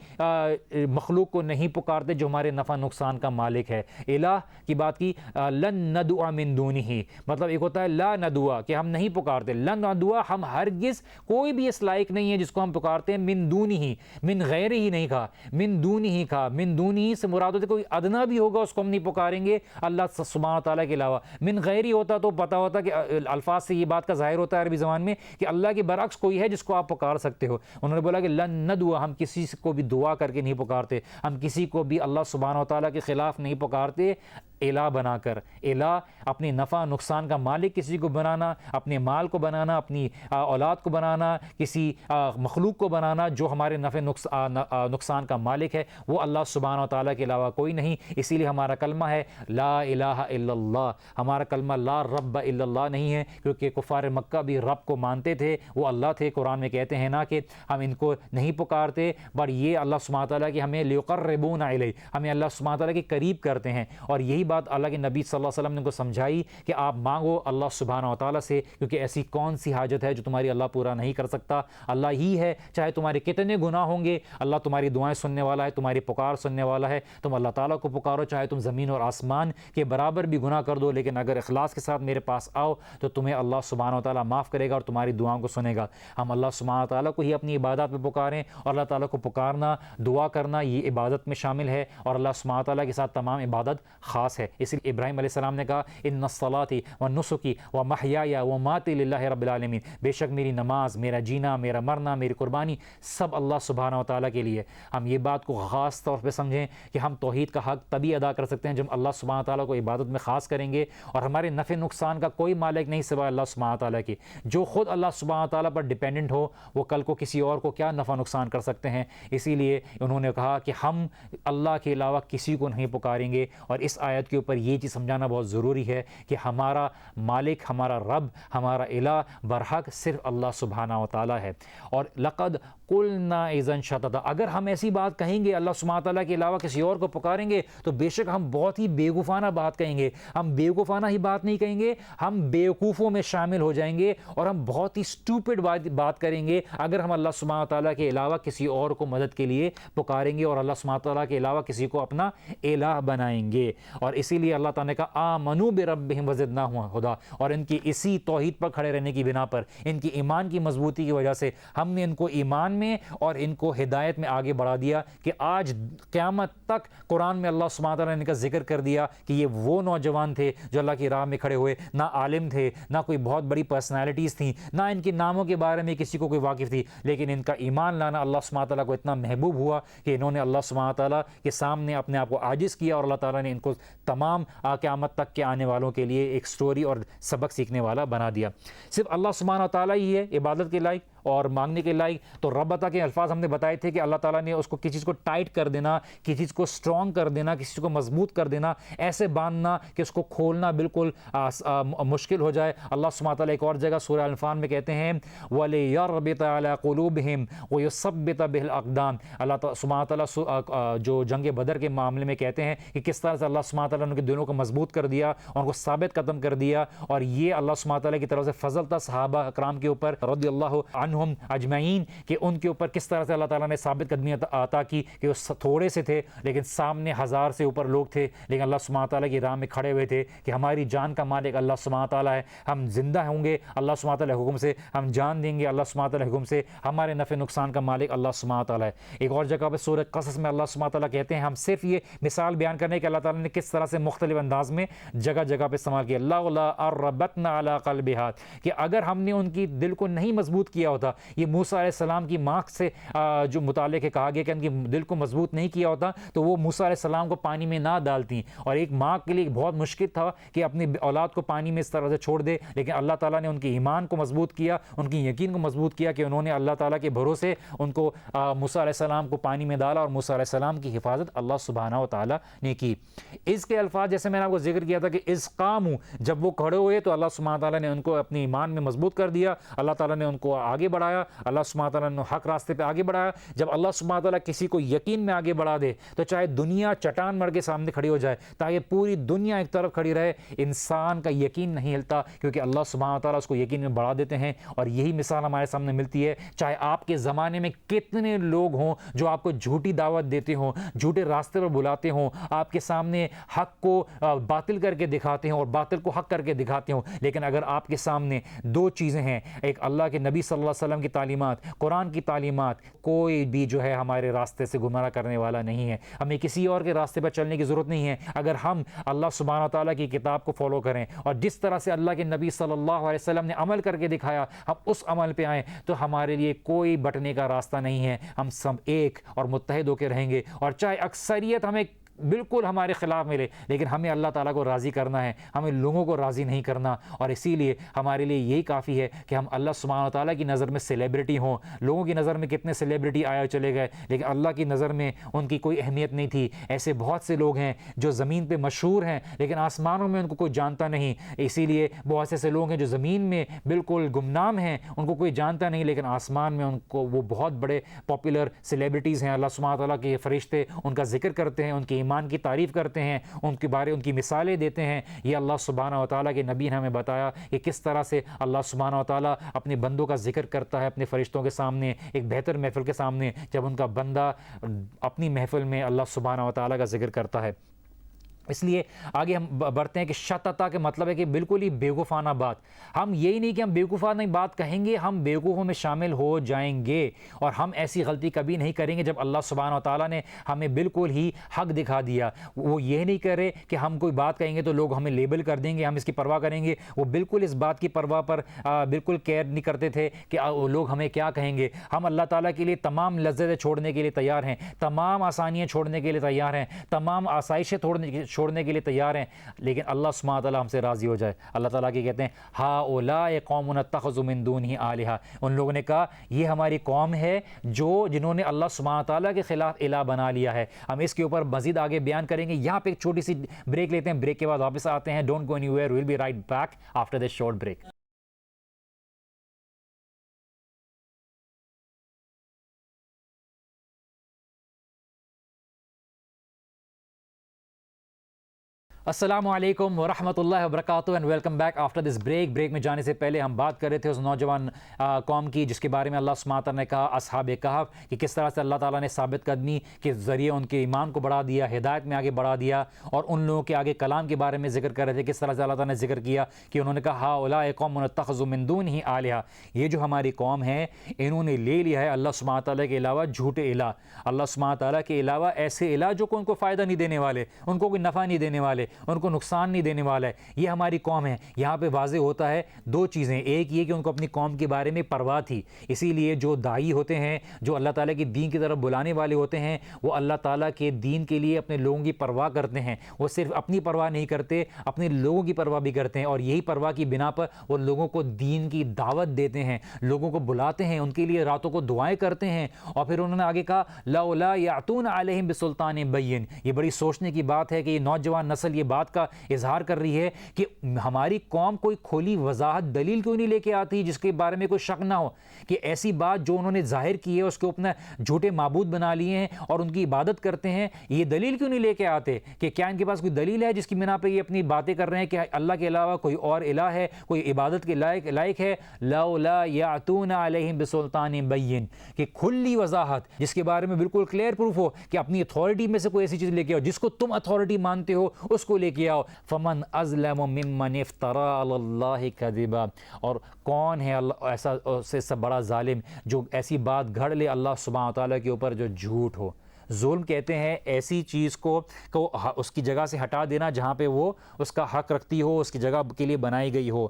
مخلوق کو نہیں پکارتے جو ہمارے نفع نقصان کا مالک ہے۔ الہ کی بات کی، لن ندع من دونہ، مطلب ایک ہوتا ہے لا ندعا کہ ہم نہیں پکارتے، لن ندعا ہم ہرگز کوئی بھی اس لائق نہیں ہے جس کو ہم پکارتے ہیں، من دونہ، من غیر ہی نہیں کہا، من دونہ کہا، من دونہ سے مراد ہوتا ہے کوئی ادنا بھی ہوگا اس کو ہم نہیں پکاریں گے اللہ سبحانہ تعالیٰ کے علاوہ۔ من غیر ہی ہوتا تو پتہ ہوتا کہ الفاظ سے یہ بات کا ظاہر ہوتا ہے عربی زبان میں کہ اللہ کے برعکس کوئی ہے جس کو آپ پکار سکتے ہو۔ انہوں نے بولا کہ لن ندعا، ہم کسی کو بھی دعا کر کے نہیں پکارتے، ہم کسی کو بھی اللہ سبحانہ تعالیٰ کے خلاف نہیں پکارتے الہ بنا کر۔ الہ اپنی نفع نقصان کا مالک کسی کو بنانا، اپنے مال کو بنانا، اپنی اولاد کو بنانا، کسی مخلوق کو بنانا جو ہمارے نفع نقصان کا مالک ہے، وہ اللہ سبحانہ تعالیٰ کے علاوہ کوئی نہیں۔ اسی لیے ہمارا کلمہ ہے لا الہ الا اللہ، ہمارا کلمہ لا رب الا اللہ نہیں ہے، کیونکہ کفار مکہ بھی رب کو مانتے تھے، وہ اللہ تھے۔ قرآن میں کہتے ہیں نا کہ ہم ان کو نہیں پکارتے، بٹ یہ اللہ سبحانہ تعالیٰ کی ہمیں لیقربونا الیہ، ہمیں اللہ سبحانہ تعالیٰ کے قریب کرتے ہیں، اور یہی بات اللہ کے نبی صلی اللہ علیہ وسلم نے ان کو سمجھائی کہ آپ مانگو اللہ سبحانہ و تعالیٰ سے، کیونکہ ایسی کون سی حاجت ہے جو تمہاری اللہ پورا نہیں کر سکتا، اللہ ہی ہے۔ چاہے تمہارے کتنے گناہ ہوں گے، اللہ تمہاری دعائیں سننے والا ہے، تمہاری پکار سننے والا ہے۔ تم اللہ تعالیٰ کو پکارو، چاہے تم زمین اور آسمان کے برابر بھی گناہ کر دو، لیکن اگر اخلاص کے ساتھ میرے پاس آؤ تو تمہیں اللہ سبحانہ و تعالیٰ معاف کرے گا اور تمہاری دعاؤں کو سنے گا۔ ہم اللہ سبحانہ و تعالیٰ کو ہی اپنی عبادات میں پکاریں، اور اللہ تعالیٰ کو پکارنا، دعا کرنا، یہ عبادت میں شامل ہے، اور اللہ سبحانہ و تعالیٰ کے ساتھ تمام عبادت خاص ہے۔ اس لیے ابراہیم علیہ السلام نے کہا ان الصلاۃ ونسکی ومحیای ومماتی للہ رب العالمین، بے شک میری نماز، میرا جینا، میرا مرنا، میری قربانی سب اللہ سبحانہ و تعالیٰ کے لیے۔ ہم یہ بات کو خاص طور پہ سمجھیں کہ ہم توحید کا حق تبھی ادا کر سکتے ہیں جب اللہ سبحانہ و تعالیٰ کو عبادت میں خاص کریں گے، اور ہمارے نفع نقصان کا کوئی مالک نہیں سوائے اللہ سبحانہ و تعالیٰ کی۔ جو خود اللہ سبحانہ و تعالیٰ پر ڈیپینڈنٹ ہو وہ کل کو کسی اور کو کیا نفع نقصان کر سکتے ہیں۔ اسی لیے انہوں نے کہا کہ ہم اللہ کے علاوہ کسی کو نہیں پکاریں گے، اور اس آیت کے اوپر یہ چیز سمجھانا بہت ضروری ہے کہ ہمارا مالک، ہمارا رب، ہمارا الہ برحق صرف اللہ سبحانہ و تعالیٰ ہے۔ اور لقد قلنا اذا شططا، اگر ہم ایسی بات کہیں گے اللہ سبحانہ تعالیٰ کے علاوہ کسی اور کو پکاریں گے تو بے شک ہم بہت ہی بیوقوفانہ بات کہیں گے۔ ہم بیوقوفانہ ہی بات نہیں کہیں گے، ہم بیوقوفوں میں شامل ہو جائیں گے، اور ہم بہت ہی اسٹوپڈ بات کریں گے اگر ہم اللہ سبحانہ تعالیٰ کے علاوہ کسی اور کو مدد کے لیے پکاریں گے اور اللہ سبحانہ تعالیٰ کے علاوہ کسی کو اپنا الہ بنائیں گے۔ اور اسی لیے اللہ تعالیٰ نے کہا آمنوا بربہم وزدناہم ہدی، اور ان کی اسی توحید پر کھڑے رہنے کی بنا پر، ان کی ایمان کی مضبوطی کی وجہ سے ہم نے ان کو ایمان میں اور ان کو ہدایت میں آگے بڑھا دیا کہ آج قیامت تک قرآن میں اللہ سبحانہ تعالیٰ نے ان کا ذکر کر دیا کہ یہ وہ نوجوان تھے جو اللہ کی راہ میں کھڑے ہوئے، نہ عالم تھے، نہ کوئی بہت بڑی پرسنالٹیز تھیں، نہ ان کے ناموں کے بارے میں کسی کو کوئی واقف تھی، لیکن ان کا ایمان لانا اللہ سبحانہ تعالیٰ کو اتنا محبوب ہوا کہ انہوں نے اللہ سبحانہ تعالیٰ کے سامنے اپنے آپ کو عاجز کیا، اور اللہ تعالیٰ نے ان کو تمام قیامت تک کے آنے والوں کے لیے ایک سٹوری اور سبق سیکھنے والا بنا دیا۔ صرف اللہ سبحانہ تعالیٰ ہی ہے عبادت کے لائق اور مانگنے کے لائق۔ تو ربطہ کے الفاظ ہم نے بتائے تھے کہ اللہ تعالیٰ نے اس کو کسی چیز کو ٹائٹ کر دینا، کسی چیز کو اسٹرانگ کر دینا، کسی چیز کو مضبوط کر دینا، ایسے باندھنا کہ اس کو کھولنا بالکل مشکل ہو جائے۔ اللہ سبحانہ تعالیٰ ایک اور جگہ سورہ الانفال میں کہتے ہیں وَلِيَرْبِطَ عَلَىٰ قُلُوبِهِمْ وَيُثَبِّتَ بِهِ الْأَقْدَامِ، اللہ سبحانہ تعالیٰ جو جنگ بدر کے معاملے میں کہتے ہیں کہ کس طرح سے اللہ سبحانہ تعالیٰ نے ان کے دلوں کو مضبوط کر دیا اور ان کو ثابت قدم کر دیا، اور یہ اللہ سبحانہ تعالیٰ کی طرف سے فضل تھا صحابہ اکرام کے اوپر رضی اللہ عنہم اجمعین، کہ ان کے اوپر کس طرح سے اللہ تعالیٰ نے ثابت قدمی عطا کی کہ وہ تھوڑے سے تھے لیکن سامنے 1000 سے اوپر لوگ تھے، لیکن اللہ سبحانہ تعالیٰ کی راہ میں کھڑے ہوئے تھے کہ ہماری جان کا مالک اللہ سبحانہ تعالیٰ ہے، ہم زندہ ہوں گے اللہ سبحانہ تعالیٰ کے حکم سے، ہم جان دیں گے اللہ سبحانہ تعالیٰ کے حکم سے، ہمارے نفع نقصان کا مالک اللہ سبحانہ تعالیٰ ہے۔ ایک اور جگہ پہ سورہ قصص میں اللہ سبحانہ تعالیٰ کہتے ہیں، ہم صرف یہ مثال بیان کرنے کہ اللہ تعالیٰ نے کس طرح سے مختلف انداز میں جگہ جگہ پہ استعمال کیا، لولا ربطنا علی قلبہا، کہ اگر ہم نے ان کی دل کو نہیں مضبوط کیا ہوتا، یہ موسیٰ علیہ السلام کی ماں سے جو متعلق ہے کہا گیا کہ ان کی دل کو مضبوط نہیں کیا ہوتا تو وہ موسیٰ علیہ السلام کو پانی میں نہ ڈالتی، اور ایک ماں کے لیے بہت مشکل تھا کہ اپنی اولاد کو پانی میں اس طرح سے چھوڑ دے، لیکن اللہ تعالیٰ نے ان کی ایمان کو مضبوط کیا، ان کی یقین کو مضبوط کیا کہ انہوں نے اللہ تعالیٰ کے بھروسے ان کو موسیٰ علیہ السلام کو پانی میں ڈالا، اور موسیٰ علیہ السلام کی حفاظت اللہ سبحانہ و تعالیٰ نے کی۔ اس کے الفاظ جیسے میں نے آپ کو ذکر کیا تھا کہ اس قاموا، جب وہ کھڑے ہوئے تو اللہ سبحانہ تعالیٰ نے ان کو اپنی ایمان میں مضبوط کر دیا، اللہ تعالیٰ نے ان کو آگے بڑھایا، اللہ سبحانہ تعالیٰ نے حق راستے پہ آگے بڑھایا۔ جب اللہ سبحانہ تعالیٰ کسی کو یقین میں آگے بڑھا دے تو چاہے دنیا چٹان مر کے سامنے کھڑی ہو جائے، تاکہ پوری دنیا ایک طرف کھڑی رہے، انسان کا یقین نہیں ہلتا، کیونکہ اللہ سبحانہ تعالیٰ اس کو یقین میں بڑھا دیتے ہیں۔ اور یہی مثال ہمارے سامنے ملتی ہے، چاہے آپ کے زمانے میں کتنے لوگ ہوں جو آپ کو جھوٹی دعوت دیتے ہوں، جھوٹے راستے پر بلاتے ہوں، آپ کے سامنے حق کو باطل کر کے دکھاتے ہیں اور باطل کو حق کر کے دکھاتے ہوں، لیکن اگر آپ کے سامنے دو چیزیں ہیں، ایک اللہ کے نبی صلی اللہ علیہ وسلم کی تعلیمات، قرآن کی تعلیمات، کوئی بھی جو ہے ہمارے راستے سے گمراہ کرنے والا نہیں ہے، ہمیں کسی اور کے راستے پر چلنے کی ضرورت نہیں ہے۔ اگر ہم اللہ سبحانہ تعالیٰ کی کتاب کو فالو کریں اور جس طرح سے اللہ کے نبی صلی اللہ علیہ وسلم نے عمل کر کے دکھایا ہم اس عمل پہ آئیں تو ہمارے لیے کوئی بٹنے کا راستہ نہیں ہے، ہم سب ایک اور متحد ہو کے رہیں گے، اور چاہے اکثریت ہمیں بالکل ہمارے خلاف ملے، لیکن ہمیں اللہ تعالیٰ کو راضی کرنا ہے، ہمیں لوگوں کو راضی نہیں کرنا، اور اسی لیے ہمارے لیے یہی کافی ہے کہ ہم اللہ سبحانہ تعالیٰ کی نظر میں سیلیبریٹی ہوں۔ لوگوں کی نظر میں کتنے سیلیبریٹی آئے چلے گئے، لیکن اللہ کی نظر میں ان کی کوئی اہمیت نہیں تھی۔ ایسے بہت سے لوگ ہیں جو زمین پہ مشہور ہیں لیکن آسمانوں میں ان کو کوئی جانتا نہیں، اسی لیے بہت سے ایسے لوگ ہیں جو زمین میں بالکل گمنام ہیں، ان کو کوئی جانتا نہیں، لیکن آسمان میں ان کو وہ بہت بڑے پاپولر سیلیبریٹیز ہیں۔ اللہ سبحانہ تعالیٰ کے فرشتے ان کا ذکر کرتے ہیں، ان کی ایمان کی تعریف کرتے ہیں، ان کی مثالیں دیتے ہیں۔ یہ اللہ سبحانہ و تعالیٰ کے نبی نے ہمیں بتایا کہ کس طرح سے اللہ سبحانہ و تعالیٰ اپنے بندوں کا ذکر کرتا ہے اپنے فرشتوں کے سامنے، ایک بہتر محفل کے سامنے، جب ان کا بندہ اپنی محفل میں اللہ سبحانہ و تعالیٰ کا ذکر کرتا ہے۔ اس لیے آگے ہم بڑھتے ہیں کہ شتتا کے مطلب ہے کہ بالکل ہی بیوقوفانہ بات۔ ہم یہی نہیں کہ ہم بیوقوفانہ بات کہیں گے، ہم بیوقوفوں میں شامل ہو جائیں گے، اور ہم ایسی غلطی کبھی نہیں کریں گے جب اللہ سبحانہ و تعالیٰ نے ہمیں بالکل ہی حق دکھا دیا۔ وہ یہ نہیں کرے کہ ہم کوئی بات کہیں گے تو لوگ ہمیں لیبل کر دیں گے، ہم اس کی پرواہ کریں گے۔ وہ بالکل اس بات کی پرواہ پر بالکل کیئر نہیں کرتے تھے کہ لوگ ہمیں کیا کہیں گے۔ ہم اللہ تعالیٰ کے لیے تمام لذتیں چھوڑنے کے لیے تیار ہیں، تمام آسانیاں چھوڑنے کے لیے تیار ہیں، تمام آسائشیں چھوڑنے کے لیے تیار ہیں، لیکن اللہ سبحانہ تعالیٰ ہم سے راضی ہو جائے۔ اللہ تعالیٰ کی کہتے ہیں ہؤلاء قوم اتخذوا من دونہ آلہہ، ان لوگوں نے کہا یہ ہماری قوم ہے جنہوں نے اللہ سبحانہ تعالیٰ کے خلاف الہ بنا لیا ہے۔ ہم اس کے اوپر مزید آگے بیان کریں گے، یہاں پہ ایک چھوٹی سی بریک لیتے ہیں، بریک کے بعد واپس آتے ہیں۔ Don't go anywhere, we'll be right back after this short break. السلام علیکم ورحمۃ اللہ وبرکاتہ and welcome back after this break. Break میں جانے سے پہلے ہم بات کر رہے تھے اس نوجوان قوم کی جس کے بارے میں اللہ سبحانہ تعالیٰ نے کہا اصحاب کہف، کہ کس طرح سے اللہ تعالیٰ نے ثابت قدمی کے ذریعے ان کے ایمان کو بڑھا دیا، ہدایت میں آگے بڑھا دیا، اور ان لوگوں کے آگے کلام کے بارے میں ذکر کر رہے تھے کس طرح سے اللہ تعالیٰ نے ذکر کیا کہ انہوں نے کہا ہؤلاء قوم اتخذوا من دونہ آلہہ، یہ جو ہماری قوم ہے انہوں نے لے لیا ہے اللہ سبحانہ تعالیٰ کے علاوہ جھوٹے الہ، اللہ سبحانہ تعالیٰ کے علاوہ ایسے الہ جو ان کو فائدہ نہیں دینے والے، ان کو کوئی نفع نہیں دینے والے، ان کو نقصان دینے والا ہے۔ یہ ہماری قوم ہے۔ یہاں پہ واضح ہوتا ہے دو چیزیں، ایک یہ کہ ان کو اپنی قوم کے بارے میں پرواہ تھی، اسی لیے جو داعی ہوتے ہیں، جو اللہ تعالیٰ کے دین کی طرف بلانے والے ہوتے ہیں، وہ اللہ تعالیٰ کے دین کے لیے اپنے لوگوں کی پرواہ کرتے ہیں۔ وہ صرف اپنی پرواہ نہیں کرتے، اپنے لوگوں کی پرواہ بھی کرتے ہیں، اور یہی پرواہ کی بنا پر وہ لوگوں کو دین کی دعوت دیتے ہیں، لوگوں کو بلاتے ہیں، ان کے لیے راتوں کو دعائیں کرتے ہیں۔ اور پھر انہوں نے آگے کہا لولا یأتون علیہم بسلطان بین۔ یہ بڑی سوچنے کی بات ہے کہ یہ نوجوان نسل یہ بات کا اظہار کر رہی ہے کہ ہماری قوم کوئی کھلی وضاحت دلیل کیوں نہیں لے کے آتی جس کے بارے میں کوئی شک نہ ہو کہ ایسی بات جو انہوں نے ظاہر کی ہے اس کو اپنا جھوٹے معبود بنا لیے ہیں اور ان کی عبادت کرتے ہیں، یہ دلیل کیوں نہیں لے کے آتے کہ کیا ان کے پاس کوئی دلیل ہے جس کی بنا پہ یہ اپنی باتیں کر رہے ہیں کہ اللہ کے علاوہ کوئی اور الہ ہے، کوئی عبادت کے لائق ہے۔ لولا یأتون علیہم بسلطان بین، کہ کھلی وضاحت جس کے بارے میں بالکل کلیئر پروف ہو کہ اپنی اتھارٹی میں سے کوئی ایسی چیز لے کے آؤ جس کو تم اتھارٹی مانتے ہو اس کو لے کے آؤ۔ فمن اظلم ممن افترى علی اللہ کذبا، اور کون ہے ایسا سے بڑا ظالم جو ایسی بات گھڑ لے اللہ سبحانہ تعالیٰ کے اوپر جو جھوٹ ہو۔ ظلم کہتے ہیں ایسی چیز کو اس کی جگہ سے ہٹا دینا جہاں پہ وہ اس کا حق رکھتی ہو، اس کی جگہ کے لیے بنائی گئی ہو،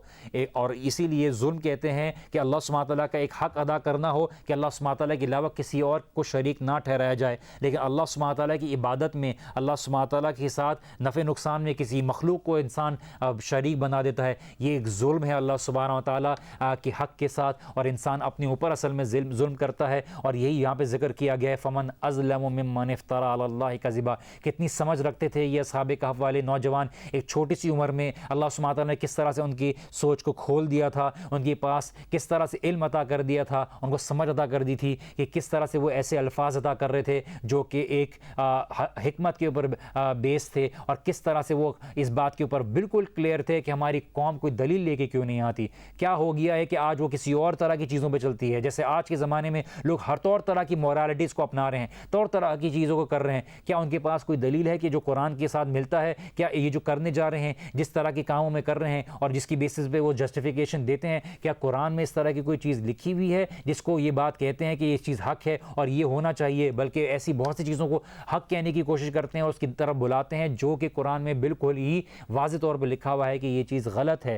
اور اسی لیے ظلم کہتے ہیں کہ اللہ سبحانہ تعالیٰ کا ایک حق ادا کرنا ہو کہ اللہ سبحانہ تعالیٰ کے علاوہ کسی اور کو شریک نہ ٹھہرایا جائے، لیکن اللہ سبحانہ تعالیٰ کی عبادت میں، اللہ سبحانہ تعالیٰ کے ساتھ نفع نقصان میں کسی مخلوق کو انسان شریک بنا دیتا ہے۔ یہ ایک ظلم ہے اللہ سبحانہ تعالیٰ کے حق کے ساتھ، اور انسان اپنے اوپر اصل میں ظلم کرتا ہے، اور یہی یہاں پہ ذکر کیا گیا ہے فمن اظلم ممن افترى علی اللہ کذبا۔ کتنی سمجھ رکھتے تھے یہ اصحاب کہف والے نوجوان، ایک چھوٹی سی عمر میں اللہ سبحانہ تعالیٰ نے کس طرح سے ان کی سوچ کو کھول دیا تھا، ان کے پاس کس طرح سے علم عطا کر دیا تھا، ان کو سمجھ عطا کر دی تھی کہ کس طرح سے وہ ایسے الفاظ عطا کر رہے تھے جو کہ ایک حکمت کے اوپر بیس تھے، اور کس طرح سے وہ اس بات کے اوپر بالکل کلیئر تھے کہ ہماری قوم کوئی دلیل لے کے کیوں نہیں آتی۔ کیا ہو گیا ہے کہ آج وہ کسی اور طرح کی چیزوں پہ چلتی ہے، جیسے آج کے زمانے میں لوگ ہر طرح کی مورالٹیز کو اپنا رہے ہیں، طرح کی چیزوں کو کر رہے ہیں۔ کیا ان کے پاس کوئی دلیل ہے کہ جو قرآن کے ساتھ ملتا ہے؟ کیا یہ جو کرنے جا رہے ہیں، جس طرح کے کاموں میں کر رہے ہیں اور جس کی بیسس پہ وہ جسٹیفیکیشن دیتے ہیں، کیا قرآن میں اس طرح کی کوئی چیز لکھی ہوئی ہے جس کو یہ بات کہتے ہیں کہ یہ چیز حق ہے اور یہ ہونا چاہیے؟ بلکہ ایسی بہت سی چیزوں کو حق کہنے کی کوشش کرتے ہیں اور اس کی طرف بلاتے ہیں جو کہ قرآن میں بالکل ہی واضح طور پہ لکھا ہوا ہے کہ یہ چیز غلط ہے۔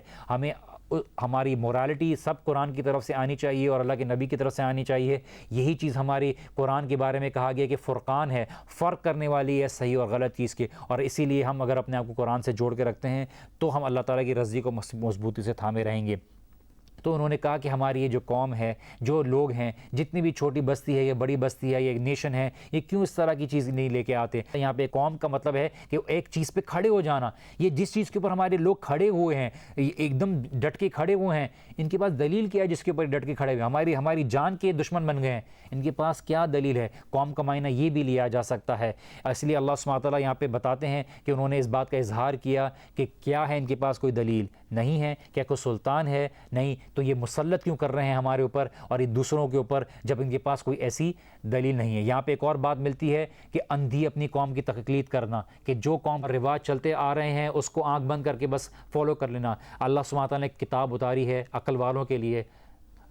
ہماری مورالٹی سب قرآن کی طرف سے آنی چاہیے اور اللہ کے نبی کی طرف سے آنی چاہیے۔ یہی چیز ہماری قرآن کے بارے میں کہا گیا کہ فرقان ہے، فرق کرنے والی ہے صحیح اور غلط چیز کے، اور اسی لیے ہم اگر اپنے آپ کو قرآن سے جوڑ کے رکھتے ہیں تو ہم اللہ تعالیٰ کی رضی کو مضبوطی سے تھامے رہیں گے۔ تو انہوں نے کہا کہ ہماری یہ جو قوم ہے، جو لوگ ہیں، جتنی بھی چھوٹی بستی ہے یا بڑی بستی ہے یا ایک نیشن ہے، یہ کیوں اس طرح کی چیز نہیں لے کے آتے؟ یہاں پہ قوم کا مطلب ہے کہ ایک چیز پہ کھڑے ہو جانا۔ یہ جس چیز کے اوپر ہمارے لوگ کھڑے ہوئے ہیں، ایک دم ڈٹ کے کھڑے ہوئے ہیں، ان کے پاس دلیل کیا ہے جس کے اوپر ڈٹ کے کھڑے ہوئے؟ ہماری جان کے دشمن بن گئے ہیں، ان کے پاس کیا دلیل ہے؟ قوم کا معنی یہ بھی لیا جا سکتا ہے۔ اس لیے اللہ سبحانہ تعالیٰ یہاں پہ بتاتے ہیں کہ انہوں نے اس بات کا اظہار کیا کہ کیا ہے ان کے پاس کوئی دلیل نہیں ہے، کیا کوئی سلطان ہے؟ نہیں، تو یہ مسلط کیوں کر رہے ہیں ہمارے اوپر اور یہ دوسروں کے اوپر جب ان کے پاس کوئی ایسی دلیل نہیں ہے؟ یہاں پہ ایک اور بات ملتی ہے کہ اندھی اپنی قوم کی تقلید کرنا، کہ جو قوم رواج چلتے آ رہے ہیں اس کو آنکھ بند کر کے بس فالو کر لینا۔ اللہ سبحانہ تعالیٰ نے کتاب اتاری ہے عقل والوں کے لیے،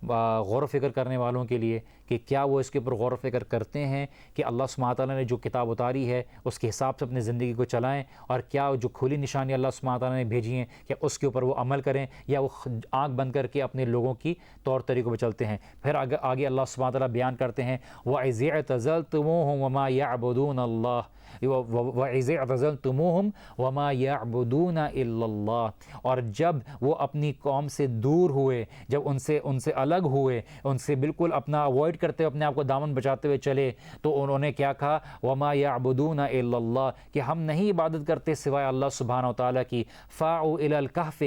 غور و فکر کرنے والوں کے لیے، کہ کیا وہ اس کے اوپر غور و فکر کرتے ہیں کہ اللہ سبحانہ تعالیٰ نے جو کتاب اتاری ہے اس کے حساب سے اپنی زندگی کو چلائیں، اور کیا جو کھلی نشانی اللہ سبحانہ تعالیٰ نے بھیجی ہیں کیا اس کے اوپر وہ عمل کریں، یا وہ آنکھ بند کر کے اپنے لوگوں کی طور طریقوں پہ چلتے ہیں؟ پھر آگے اللہ سبحانہ تعالیٰ بیان کرتے ہیں وَإِذِ اعْتَزَلْتُمُوهُمْ وَمَا يَعْبُدُونَ اللَّهَ وَإِذِ اعْتَزَلْتُمُوهُمْ وَمَا يَعْبُدُونَ إِلَّا اللَّهَ، اور جب وہ اپنی قوم سے دور ہوئے، جب ان سے الگ ہوئے، ان سے بالکل اپنا اوائڈ کرتے ہوئے اپنے آپ کو دامن بچاتے ہوئے چلے، تو انہوں نے کیا کہا؟ وَمَا يَعْبُدُونَ إِلَّا اللَّهَ، کہ ہم نہیں عبادت کرتے سوائے اللہ سبحانہ وتعالیٰ کی۔ فَاعُوا إِلَى الْكَهْفِ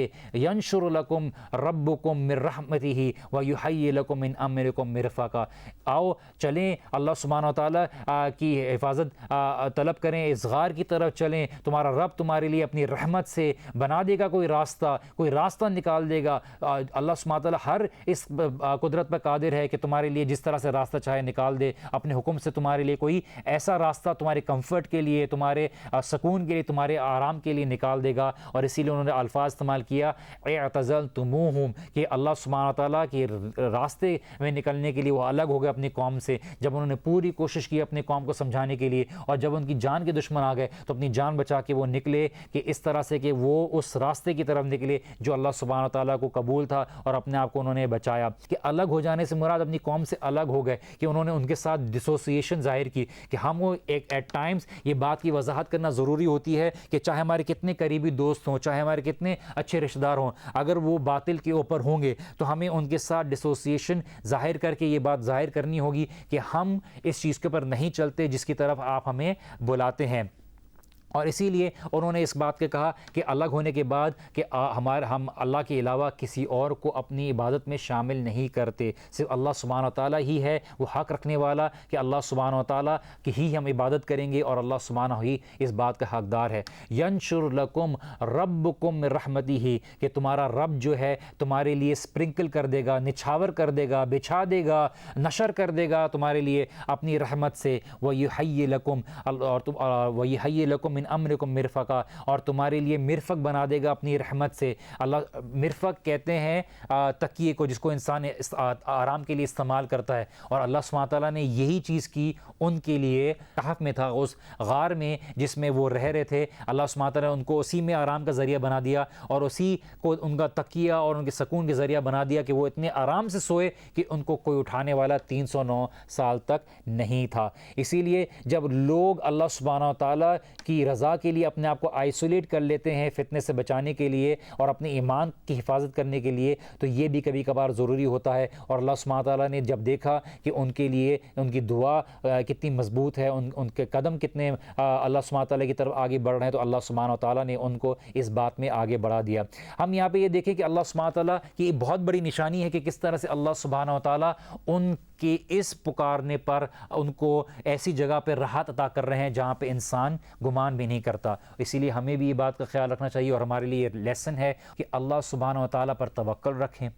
يَنشُرُ لَكُمْ رَبُّكُمْ مِنْ رَحْمَتِهِ وَيُحَيِّ لَكُمْ مِنْ أَمْرِكُمْ مِرْفَقًا، آؤ چلیں اللہ سبحانہ وتعالیٰ کی حفاظت طلب کریں، اس غار کی طرف چلیں، تمہارا رب تمہارے لیے اپنی رحمت سے بنا دے گا کوئی راستہ نکال دے گا۔ اللہ سبحانہ وتعالیٰ ہر اس قدرت پر قادر ہے کہ تمہارے لیے جس طرح سے راستہ چاہے نکال دے، اپنے حکم سے تمہارے لیے کوئی ایسا راستہ تمہارے کمفرٹ کے لیے، تمہارے سکون کے لیے، تمہارے آرام کے لیے نکال دے گا۔ اور اسی لیے انہوں نے الفاظ استعمال کیا اعتزلتموہم، کہ اللہ سبحانہ وتعالیٰ کے راستے میں نکلنے کے لیے وہ الگ ہو گئے اپنی قوم سے، جب انہوں نے پوری کوشش کی اپنی قوم کو سمجھانے کے لیے، اور جب ان کی جان کے دشمن آ گئے تو اپنی جان بچا کے وہ نکلے، کہ اس طرح سے کہ وہ اس راستے کی طرف نکلے جو اللہ سبحانہ تعالیٰ کو قبول تھا، اور اپنے آپ کو انہوں نے بچایا۔ کہ الگ ہو جانے سے مراد اپنی قوم سے الگ ہو گئے، کہ انہوں نے ان کے ساتھ ڈسوسیشن ظاہر کی، کہ ہم وہ ایٹ ٹائمز یہ بات کی وضاحت کرنا ضروری ہوتی ہے کہ چاہے ہمارے کتنے قریبی دوست ہوں، چاہے ہمارے کتنے اچھے رشتہ دار ہوں، اگر وہ باطل کے اوپر ہوں گے تو ہمیں ان کے ساتھ ڈسوسیشن ظاہر کر کے یہ بات ظاہر کرنی ہوگی کہ ہم اس چیز کے اوپر نہیں چلتے جس کی طرف آپ ہمیں بلاتے ہیں۔ اور اسی لیے انہوں نے اس بات کے کہا کہ الگ ہونے کے بعد کہ ہم اللہ کے علاوہ کسی اور کو اپنی عبادت میں شامل نہیں کرتے، صرف اللہ سبحانہ تعالیٰ ہی ہے وہ حق رکھنے والا کہ اللہ سبحانہ تعالیٰ کی ہی ہم عبادت کریں گے، اور اللہ سبحانہ ہی اس بات کا حقدار ہے۔ ینشر لکم ربکم من رحمتہ، کہ تمہارا رب جو ہے تمہارے لیے سپرنکل کر دے گا، نچھاور کر دے گا، بچھا دے گا، نشر کر دے گا تمہارے لیے اپنی رحمت سے، وَيُحَيِّ لَكُمْ وَيُحَيِّ لَكُمْ مِنْ امرکم مرفقا، اور تمہارے لیے مرفق بنا دے گا اپنی رحمت سے۔ اللہ مرفق کہتے ہیں تکیے کو، جس کو انسان آرام کے لیے استعمال کرتا ہے، اور اللہ سبحانہ تعالیٰ نے یہی چیز کی ان کے لیے کہف میں تھا، اس غار میں جس میں وہ رہ رہے تھے، اللہ سبحانہ تعالیٰ نے ان کو اسی میں آرام کا ذریعہ بنا دیا، اور اسی کو ان کا تکیہ اور ان کے سکون کے ذریعہ بنا دیا کہ وہ اتنے آرام سے سوئے کہ ان کو کوئی اٹھانے والا 309 سال تک نہیں تھا۔ اسی لیے جب لوگ اللہ سبحانہ تعالیٰ کی رضا کے لیے اپنے آپ کو آئسولیٹ کر لیتے ہیں فتنے سے بچانے کے لیے اور اپنے ایمان کی حفاظت کرنے کے لیے، تو یہ بھی کبھی کبھار ضروری ہوتا ہے۔ اور اللہ سبحانہ تعالیٰ نے جب دیکھا کہ ان کے لیے ان کی دعا کتنی مضبوط ہے، ان کے قدم کتنے اللہ سبحانہ تعالیٰ کی طرف آگے بڑھ رہے ہیں، تو اللہ سبحانہ تعالیٰ نے ان کو اس بات میں آگے بڑھا دیا۔ ہم یہاں پہ یہ دیکھیں کہ اللہ سبحانہ تعالیٰ کی بہت بڑی نشانی ہے کہ کس طرح سے اللہ سبحانہ تعالیٰ ان کے اس پکارنے پر ان کو ایسی جگہ پہ راحت عطا کر رہے ہیں جہاں پہ انسان گمان بھی نہیں کرتا۔ اسی لیے ہمیں بھی یہ بات کا خیال رکھنا چاہیے، اور ہمارے لیے یہ لیسن ہے کہ اللہ سبحانہ و تعالیٰ پر توکل رکھیں،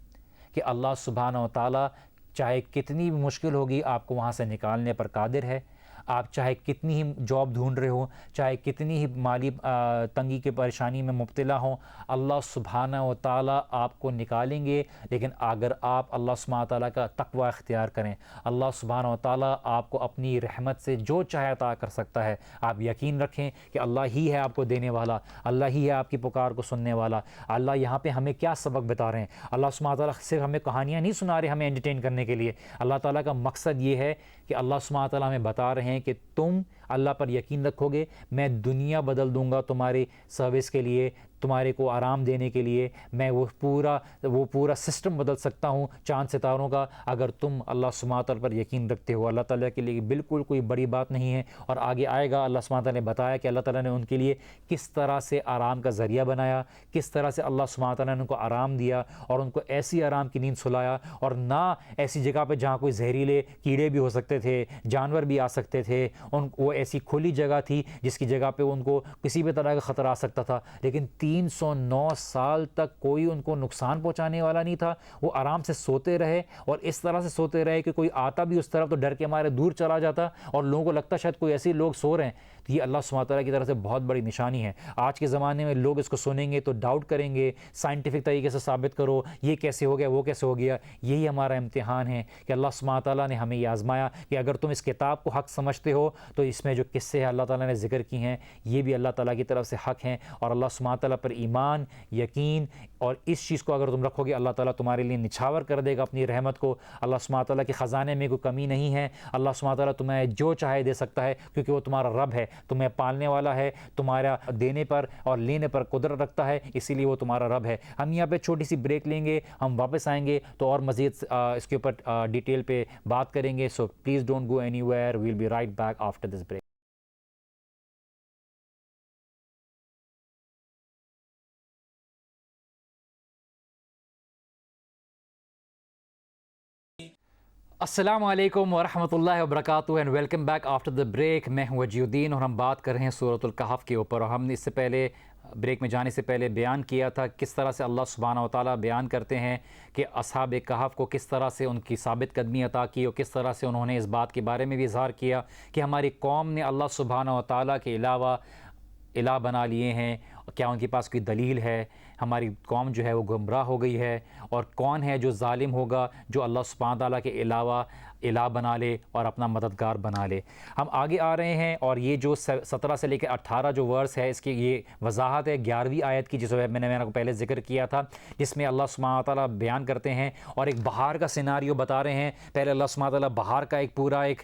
کہ اللہ سبحانہ و تعالیٰ چاہے کتنی بھی مشکل ہوگی آپ کو وہاں سے نکالنے پر قادر ہے۔ آپ چاہے کتنی ہی جاب ڈھونڈ رہے ہوں، چاہے کتنی ہی مالی تنگی کے پریشانی میں مبتلا ہوں، اللہ سبحانہ و تعالیٰ آپ کو نکالیں گے، لیکن اگر آپ اللہ سبحانہ تعالیٰ کا تقوی اختیار کریں، اللہ سبحانہ و تعالیٰ آپ کو اپنی رحمت سے جو چاہے عطا کر سکتا ہے۔ آپ یقین رکھیں کہ اللہ ہی ہے آپ کو دینے والا، اللہ ہی ہے آپ کی پکار کو سننے والا۔ اللہ یہاں پہ ہمیں کیا سبق بتا رہے ہیں؟ اللہ سبحانہ تعالیٰ صرف ہمیں کہانیاں نہیں سنا رہے ہمیں انٹرٹین کرنے کے لیے، اللہ تعالیٰ کا مقصد یہ ہے کہ اللہ سبحانہ تعالیٰ ہمیں بتا رہے ہیں کہ تم اللہ پر یقین رکھو گے، میں دنیا بدل دوں گا تمہاری سروس کے لیے، تمہارے کو آرام دینے کے لیے میں وہ پورا سسٹم بدل سکتا ہوں چاند ستاروں کا، اگر تم اللہ سبحانہ تعالیٰ پر یقین رکھتے ہو۔ اللہ تعالیٰ کے لیے بالکل کوئی بڑی بات نہیں ہے، اور آگے آئے گا اللہ سبحانہ تعالیٰ نے بتایا کہ اللہ تعالیٰ نے ان کے لیے کس طرح سے آرام کا ذریعہ بنایا، کس طرح سے اللہ سبحانہ تعالیٰ نے ان کو آرام دیا اور ان کو ایسی آرام کی نیند سلایا، اور نہ ایسی جگہ پہ جہاں کوئی زہریلے کیڑے بھی ہو سکتے تھے، جانور بھی آ سکتے تھے، وہ ایسی کھلی جگہ تھی جس کی جگہ پہ ان کو کسی بھی طرح کا خطرہ آ سکتا تھا، لیکن 309 سال تک کوئی ان کو نقصان پہنچانے والا نہیں تھا۔ وہ آرام سے سوتے رہے، اور اس طرح سے سوتے رہے کہ کوئی آتا بھی اس طرف تو ڈر کے مارے دور چلا جاتا، اور لوگوں کو لگتا شاید کوئی ایسے لوگ سو رہے ہیں۔ تو یہ اللہ سبحانہ تعالیٰ کی طرف سے بہت بڑی نشانی ہے۔ آج کے زمانے میں لوگ اس کو سنیں گے تو ڈاؤٹ کریں گے، سائنٹیفک طریقے سے ثابت کرو یہ کیسے ہو گیا، وہ کیسے ہو گیا۔ یہی ہمارا امتحان ہے کہ اللہ سبحانہ تعالیٰ نے ہمیں یہ آزمایا کہ اگر تم اس کتاب کو حق سمجھتے ہو تو اس میں جو قصے اللہ تعالیٰ نے ذکر کی ہیں یہ بھی اللہ تعالیٰ کی طرف سے حق ہیں، اور اللہ سبحانہ تعالیٰ پر ایمان، یقین، اور اس چیز کو اگر تم رکھو گے اللہ تعالیٰ تمہارے لیے نچھاور کر دے گا اپنی رحمت کو۔ اللہ سبحانہ تعالیٰ کے خزانے میں کوئی کمی نہیں ہے، اللہ سبحانہ تعالیٰ تمہیں جو چاہے دے سکتا ہے، کیونکہ وہ تمہارا رب ہے، تمہیں پالنے والا ہے، تمہارا دینے پر اور لینے پر قدرت رکھتا ہے، اسی لیے وہ تمہارا رب ہے۔ ہم یہاں پہ چھوٹی سی بریک لیں گے، ہم واپس آئیں گے تو اور مزید اس کے اوپر ڈیٹیل پہ بات کریں گے۔ So please don't go anywhere, we will be right back after this break. السلام علیکم ورحمۃ اللہ وبرکاتہ and welcome back after the break. میں ہوں وجی الدین اور ہم بات کر رہے ہیں سورۃ الکہف کے اوپر، اور ہم نے اس سے پہلے بریک میں جانے سے پہلے بیان کیا تھا کس طرح سے اللہ سبحانہ و تعالیٰ بیان کرتے ہیں کہ اصحاب کہف کو کس طرح سے ان کی ثابت قدمی عطا کی، اور کس طرح سے انہوں نے اس بات کے بارے میں بھی اظہار کیا کہ ہماری قوم نے اللہ سبحانہ و تعالیٰ کے علاوہ الہ بنا لیے ہیں، کیا ان کے پاس کوئی دلیل ہے؟ ہماری قوم جو ہے وہ گمراہ ہو گئی ہے، اور کون ہے جو ظالم ہوگا جو اللہ سبحانہ تعالیٰ کے علاوہ الہ بنا لے اور اپنا مددگار بنا لے۔ ہم آگے آ رہے ہیں، اور یہ جو 17 سے لے کے 18 جو ورس ہے اس کی یہ وضاحت ہے 11ویں آیت کی، جس میں نے کو پہلے ذکر کیا تھا، جس میں اللہ سبحانہ تعالیٰ بیان کرتے ہیں اور ایک بہار کا سیناریو بتا رہے ہیں۔ پہلے اللہ سبحانہ تعالیٰ بہار کا ایک پورا ایک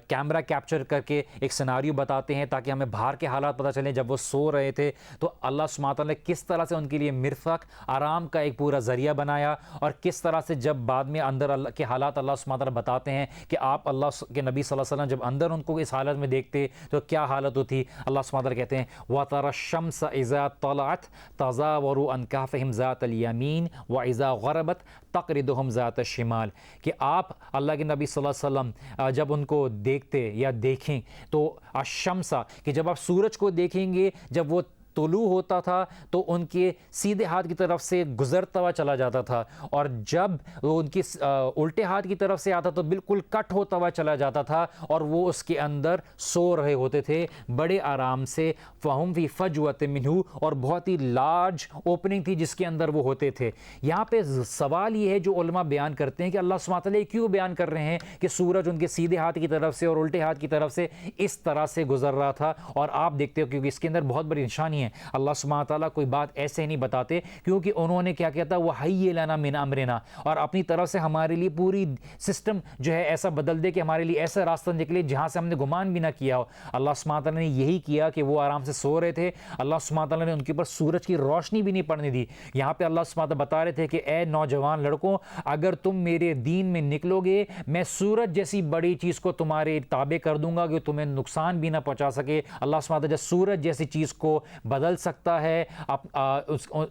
کیمرہ کیپچر کر کے ایک سیناریو بتاتے ہیں تاکہ ہمیں بہار کے حالات پتہ چلیں جب وہ سو رہے تھے، تو اللہ سبحانہ تعالیٰ نے کس طرح سے ان کے لیے مرفق آرام کا ایک پورا ذریعہ بنایا، اور کس طرح سے جب بعد میں اندر اللہ کے حالات اللہ سبحانہ تعالیٰ بتاتے ہیں کہ آپ اللہ کے نبی صلی اللہ علیہ وسلم جب اندر ان کو اس حالت میں دیکھتے تو کیا حالت ہوتی۔ اللہ سبحانہ تعالیٰ کہتے ہیں وَتَرَى الشَّمْسَ إِذَا طَلَعَتْ تَزَاوَرُ عَنْ كَهْفِهِمْ ذَاتَ الْيَمِينِ وَإِذَا غَرَبَتْ تَقْرِضُهُمْ ذَاتَ الشِّمَالِ، کہ آپ اللہ کے نبی صلی اللہ علیہ وسلم جب ان کو دیکھتے یا دیکھیں تو الشمس، کہ جب آپ سورج کو دیکھیں گے جب وہ طلوع ہوتا تھا تو ان کے سیدھے ہاتھ کی طرف سے گزرتا ہوا چلا جاتا تھا، اور جب وہ ان کی الٹے ہاتھ کی طرف سے آتا تو بالکل کٹ ہوتا ہوا چلا جاتا تھا، اور وہ اس کے اندر سو رہے ہوتے تھے بڑے آرام سے۔ فَهُمْ فِي فَجْوَةٍ مِّنْهُ، اور بہت ہی لارج اوپننگ تھی جس کے اندر وہ ہوتے تھے۔ یہاں پہ سوال یہ ہے جو علماء بیان کرتے ہیں کہ اللہ سبحانہ تعالیٰ کیوں بیان کر رہے ہیں کہ سورج ان کے سیدھے ہاتھ کی طرف سے اور الٹے ہاتھ کی طرف سے اس طرح سے گزر رہا تھا، اور آپ دیکھتے ہو کیونکہ اس کے اندر بہت بڑی نشانی ہے۔ اللہ سبحانہ تعالیٰ کوئی بات ایسے نہیں بتاتے، کیونکہ انہوں نے کیا کہتا وَحَيِّ لَنَا مِنْ أَمْرِنَا، اور اپنی طرف سے ہمارے لیے پوری سسٹم جو ہے ایسا بدل دے کہ ہمارے لیے ایسا راستہ نکلے جہاں سے ہم نے گمان بھی نہ کیا ہو۔ اللہ سبحانہ تعالیٰ نے یہی کیا کہ وہ آرام سے سو رہے تھے، اللہ سبحانہ تعالیٰ نے ان کے اوپر سورج کی روشنی بھی نہیں پڑنے دی۔ یہاں پہ اللہ سبحانہ تعالیٰ بتا رہے تھے کہ اے نوجوان لڑکوں، اگر تم میرے دین میں نکلو گے میں سورج جیسی بڑی چیز کو تمہارے تابع کر دوں گا کہ تمہیں نقصان بھی نہ پہنچا سکے۔ اللہ سبحانہ تعالیٰ سورج جیسی چیز کو بدل سکتا ہے،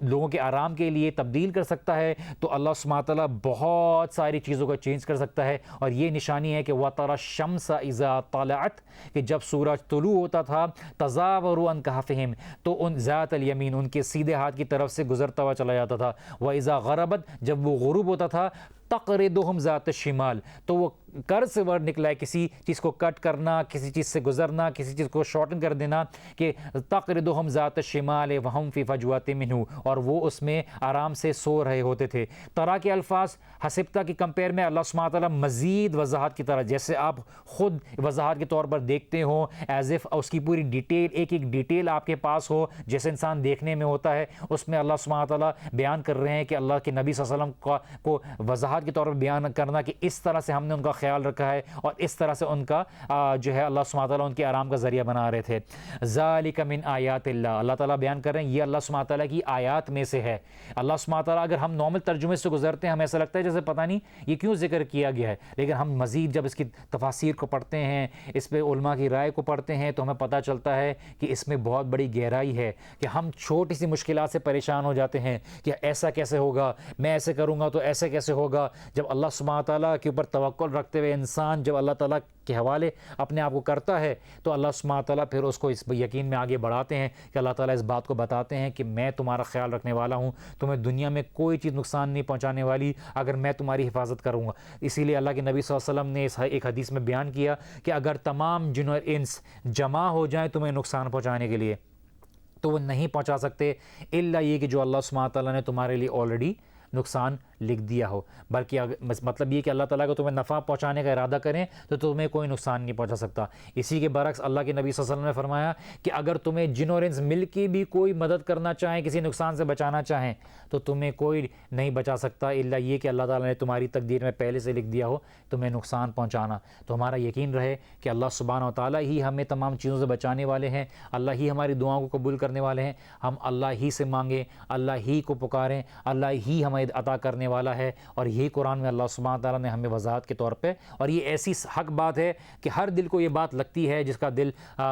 لوگوں کے آرام کے لیے تبدیل کر سکتا ہے، تو اللہ سبحانہ تعالیٰ بہت ساری چیزوں کو چینج کر سکتا ہے، اور یہ نشانی ہے کہ وَتَرَى الشَّمْسَ إِذَا طَلَعَتْ، کہ جب سورج طلوع ہوتا تھا تَزَاوَرُ عَنْ كَهْفِهِمْ، تو ان ذات الیمین ان کے سیدھے ہاتھ کی طرف سے گزرتا ہوا چلا جاتا تھا، وَإِذَا غَرَبَتْ، جب وہ غروب ہوتا تھا تقرضهم ذات الشمال، تو وہ قرض سے ورڈ نکلا ہے، کسی چیز کو کٹ کرنا، کسی چیز سے گزرنا، کسی چیز کو شارٹن کر دینا، کہ تقرضهم ذات الشمال وهم في فجوة منه، اور وہ اس میں آرام سے سو رہے ہوتے تھے۔ طرح کے الفاظ حسبتا کی کمپیئر میں اللہ سبحانہ تعالیٰ مزید وضاحت کی طرح، جیسے آپ خود وضاحت کے طور پر دیکھتے ہو ایز اف اس کی پوری ڈیٹیل ایک ایک ڈیٹیل آپ کے پاس ہو جیسے انسان دیکھنے میں ہوتا ہے، اس میں اللہ سبحانہ تعالیٰ بیان کر رہے ہیں کہ اللہ کے نبی صلی اللہ علیہ وسلم کو وضاحت وضاحت کے طور پر بیان کرنا کہ اس طرح سے ہم نے ان کا خیال رکھا ہے اور اس طرح سے ان کا جو ہے اللہ سبحانہ تعالیٰ ان کے آرام کا ذریعہ بنا رہے تھے۔ ذالک من آیات اللہ، اللہ تعالیٰ بیان کر رہے ہیں یہ اللہ سبحانہ تعالیٰ کی آیات میں سے ہے۔ اللہ سبحانہ تعالیٰ، اگر ہم نارمل ترجمے سے گزرتے ہیں ہمیں ایسا لگتا ہے جیسے پتہ نہیں یہ کیوں ذکر کیا گیا ہے، لیکن ہم مزید جب اس کی تفاسیر کو پڑھتے ہیں، اس پہ علماء کی رائے کو پڑھتے ہیں، تو ہمیں پتہ چلتا ہے کہ اس میں بہت بڑی گہرائی ہے کہ ہم چھوٹی سی مشکلات سے پریشان ہو جاتے ہیں کہ ایسا کیسے ہوگا، میں ایسے کروں گا تو ایسے کیسے ہوگا۔ جب اللہ سبحانہ تعالیٰ کے اوپر توکل رکھتے ہوئے انسان جب اللہ تعالیٰ کے حوالے اپنے آپ کو کرتا ہے تو اللہ سبحانہ تعالیٰ پھر اس کو اس یقین میں آگے بڑھاتے ہیں کہ اللہ تعالیٰ اس بات کو بتاتے ہیں کہ میں تمہارا خیال رکھنے والا ہوں، تمہیں دنیا میں کوئی چیز نقصان نہیں پہنچانے والی اگر میں تمہاری حفاظت کروں گا۔ اسی لیے اللہ کے نبی صلی اللہ علیہ وسلم نے اس ایک حدیث میں بیان کیا کہ اگر تمام جن اور انس جمع ہو جائیں تمہیں نقصان پہنچانے کے لیے تو وہ نہیں پہنچا سکتے الا یہ کہ جو اللہ سبحانہ تعالیٰ نے تمہارے لیے آلریڈی نقصان لکھ دیا ہو، بلکہ مطلب یہ کہ اللہ تعالیٰ کو تمہیں نفع پہنچانے کا ارادہ کریں تو تمہیں کوئی نقصان نہیں پہنچا سکتا۔ اسی کے برعکس اللہ کے نبی صلی اللہ علیہ وسلم نے فرمایا کہ اگر تمہیں جن اور انس مل کے بھی کوئی مدد کرنا چاہیں، کسی نقصان سے بچانا چاہیں تو تمہیں کوئی نہیں بچا سکتا الا یہ کہ اللہ تعالیٰ نے تمہاری تقدیر میں پہلے سے لکھ دیا ہو تمہیں نقصان پہنچانا۔ تو ہمارا یقین رہے کہ اللہ سبحانہ و تعالیٰ ہی ہمیں تمام چیزوں سے بچانے والے ہیں، اللہ ہی ہماری دعاؤں کو قبول کرنے والے ہیں، ہم اللہ ہی سے مانگیں، اللہ ہی کو پکاریں، اللہ ہی ہمیں عطا کرنے والا ہے۔ اور یہی قرآن میں اللہ سبحانہ تعالیٰ نے ہمیں وضاحت کے طور پہ، اور یہ ایسی حق بات ہے کہ ہر دل کو یہ بات لگتی ہے، جس کا دل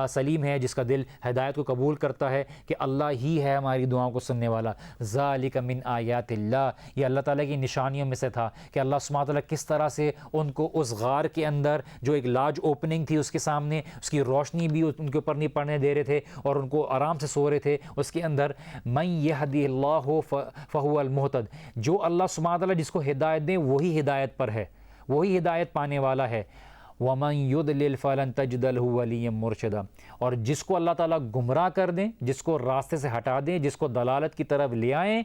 سلیم ہے، جس کا دل ہدایت کو قبول کرتا ہے کہ اللہ ہی ہے ہماری دعاؤں کو سننے والا۔ ذالک من آیات اللہ، یہ اللہ تعالیٰ کی نشانیوں میں سے تھا کہ اللہ سبحانہ تعالیٰ کس طرح سے ان کو اس غار کے اندر جو ایک لارج اوپننگ تھی اس کے سامنے، اس کی روشنی بھی ان کے اوپر نہیں پڑنے دے رہے تھے اور ان کو آرام سے سو رہے تھے، اس کے اندر من یہدی اللہ فہو المہتد، جو اللہ سبحانہ تعالیٰ جس کو ہدایت دیں وہی ہدایت پر ہے، وہی ہدایت پانے والا ہے۔ وَمَن يُضْلِلْ فَلَن تَجِدَ لَهُ وَلِيًّا مُرْشِدًا، اور جس کو اللہ تعالیٰ گمراہ کر دیں، جس کو راستے سے ہٹا دیں، جس کو دلالت کی طرف لے آئیں،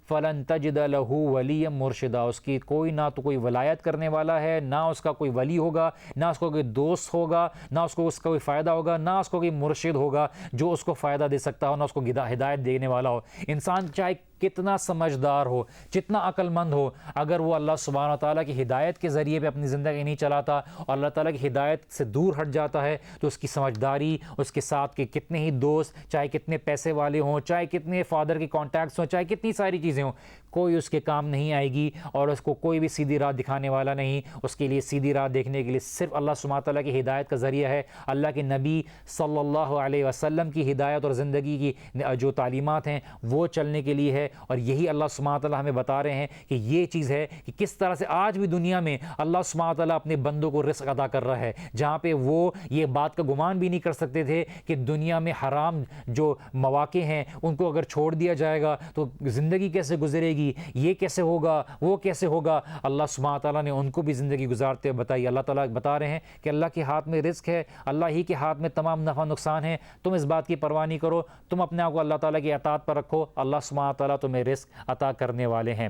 فَلَن تَجِدَ لَهُ وَلِيًّا مُرْشِدًا، اس کی کوئی نہ تو کوئی ولایت کرنے والا ہے، نہ اس کا کوئی ولی ہوگا، نہ اس کو کوئی دوست ہوگا، نہ اس کو اس کا کوئی فائدہ ہوگا، نہ اس کو کوئی مرشد ہوگا جو اس کو فائدہ دے سکتا ہو، نہ اس کو ہدایت دینے والا ہو۔ انسان چاہے کتنا سمجھدار ہو، جتنا عقل مند ہو، اگر وہ اللہ سبحانہ تعالیٰ کی ہدایت کے ذریعے پہ اپنی زندگی نہیں چلاتا اور اللہ تعالیٰ کی ہدایت سے دور ہٹ جاتا ہے تو اس کی سمجھداری، اس کے ساتھ کے کتنے ہی دوست، چاہے کتنے پیسے والے ہوں، چاہے کتنے فادر کے کانٹیکٹس ہوں، چاہے کتنی ساری چیزیں ہوں، کوئی اس کے کام نہیں آئے گی اور اس کو کوئی بھی سیدھی راہ دکھانے والا نہیں۔ اس کے لیے سیدھی راہ دیکھنے کے لیے صرف اللہ سبحانہ تعالیٰ کی ہدایت کا ذریعہ ہے، اللہ کے نبی صلی اللہ علیہ وسلم کی ہدایت اور زندگی کی جو تعلیمات ہیں وہ چلنے کے لیے ہے۔ اور یہی اللہ سبحانہ تعالیٰ ہمیں بتا رہے ہیں کہ یہ چیز ہے کہ کس طرح سے آج بھی دنیا میں اللہ سبحانہ تعالیٰ اپنے بندوں کو رزق عطا کر رہا ہے، جہاں پہ وہ یہ بات کا گمان بھی نہیں کر سکتے تھے کہ دنیا میں حرام جو مواقع ہیں ان کو اگر چھوڑ دیا جائے گا تو زندگی کیسے گزرے گی، یہ کیسے ہوگا، وہ کیسے ہوگا۔ اللہ سبحانہ تعالیٰ نے ان کو بھی زندگی گزارتے ہوئے بتائی۔ اللہ تعالیٰ بتا رہے ہیں کہ اللہ کے ہاتھ میں رزق ہے، اللہ ہی کے ہاتھ میں تمام نفع نقصان ہے، تم اس بات کی پرواہ نہیں کرو، تم اپنے آپ کو اللہ تعالیٰ کی اطاعت پر رکھو، اللہ سبحانہ تعالیٰ تمہیں رزق عطا کرنے والے ہیں۔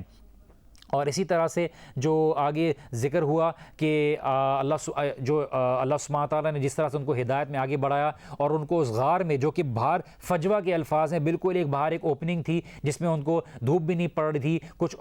اور اسی طرح سے جو آگے ذکر ہوا کہ اللہ سبحانہ تعالیٰ نے جس طرح سے ان کو ہدایت میں آگے بڑھایا اور ان کو اس غار میں جو کہ باہر فجوہ کے الفاظ ہیں، بالکل ایک باہر ایک اوپننگ تھی جس میں ان کو دھوپ بھی نہیں پڑ رہی تھی۔ کچھ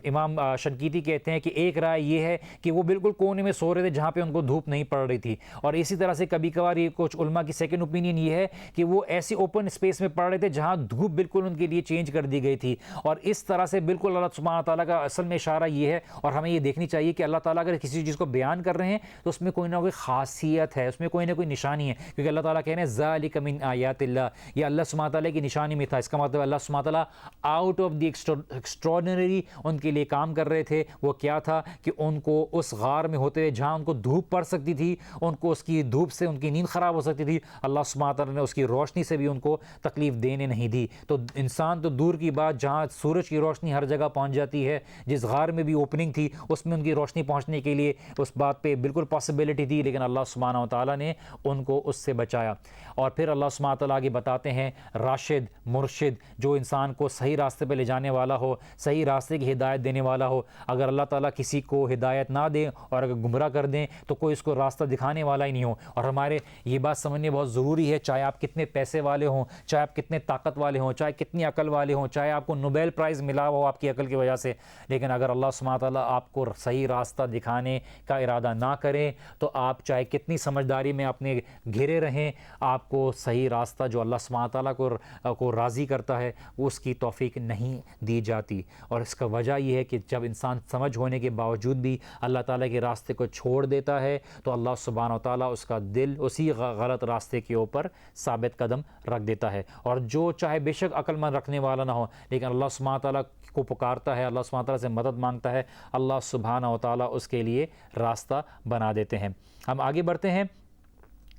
امام شنقیطی کہتے ہیں کہ ایک رائے یہ ہے کہ وہ بالکل کونے میں سو رہے تھے جہاں پہ ان کو دھوپ نہیں پڑ رہی تھی، اور اسی طرح سے کبھی کبھار یہ کچھ علماء کی سیکنڈ اوپینین یہ ہے کہ وہ ایسی اوپن اسپیس میں پڑ رہے تھے جہاں دھوپ بالکل ان کے لیے چینج کر دی گئی تھی۔ اور اس طرح سے بالکل اللہ سبحانہ تعالیٰ کا اصل میں اشارہ یہ ہے، اور ہمیں یہ دیکھنی چاہیے کہ اللہ تعالیٰ اگر کسی چیز کو بیان کر رہے ہیں تو اس میں کوئی نہ کوئی خاصیت ہے، اس میں کوئی نہ کوئی نشانی ہے، کیونکہ اللہ تعالیٰ کہہ رہے ہیں ذالک من آیات اللہ، یہ اللہ سبحانہ تعالیٰ کی نشانی میں تھا۔ اس کا مطلب اللہ سبحانہ تعالیٰ آؤٹ آف دی ایکسٹراڈنری ان کے لیے کام کر رہے تھے۔ وہ کیا تھا کہ ان کو اس غار میں ہوتے ہوئے جہاں ان کو دھوپ پڑ سکتی تھی، ان کو اس کی دھوپ سے ان کی نیند خراب ہو سکتی تھی، اللہ سبحانہ تعالیٰ نے اس کی روشنی سے بھی ان کو تکلیف دینے نہیں دی۔ تو انسان تو دور کی بات، جہاں سورج کی روشنی ہر جگہ پہنچ جاتی ہے، جس غار میں بھی اوپننگ تھی اس میں ان کی روشنی پہنچنے کے لیے اس بات پہ بالکل پاسبلٹی تھی، لیکن اللہ سبحانہ وتعالیٰ نے ان کو اس سے بچایا۔ اور پھر اللہ سبحانہ وتعالیٰ آگے بتاتے ہیں راشد، مرشد، جو انسان کو صحیح راستے پہ لے جانے والا ہو، صحیح راستے کی ہدایت دینے والا ہو۔ اگر اللہ تعالیٰ کسی کو ہدایت نہ دیں اور اگر گمراہ کر دیں تو کوئی اس کو راستہ دکھانے والا ہی نہیں ہو۔ اور ہمارے یہ بات سمجھنے بہت ضروری ہے، چاہے آپ کتنے پیسے والے ہوں، چاہے آپ کتنے طاقت والے ہوں، چاہے کتنی عقل والے ہوں، چاہے آپ کو نوبیل پرائز ملا ہو آپ کی عقل کی وجہ سے، لیکن اگر اللہ سبحانہ وتعالیٰ آپ کو صحیح راستہ دکھانے کا ارادہ نہ کرے تو آپ چاہے کتنی سمجھداری میں اپنے گھرے رہیں، آپ کو صحیح راستہ جو اللہ سبحانہ وتعالیٰ کو راضی کرتا ہے اس کی توفیق نہیں دی جاتی۔ اور اس کا وجہ یہ ہے کہ جب انسان سمجھ ہونے کے باوجود بھی اللہ تعالیٰ کے راستے کو چھوڑ دیتا ہے تو اللہ سبحانہ وتعالیٰ اس کا دل اسی غلط راستے کے اوپر ثابت قدم رکھ دیتا ہے۔ اور جو چاہے بے شک عقل مند رکھنے والا نہ ہو لیکن اللہ سبحانہ وتعالیٰ کو پکارتا ہے، اللہ سبحانہ وتعالیٰ سے مدد مانگتا ہے، اللہ سبحانہ وتعالیٰ اس کے لیے راستہ بنا دیتے ہیں۔ ہم آگے بڑھتے ہیں،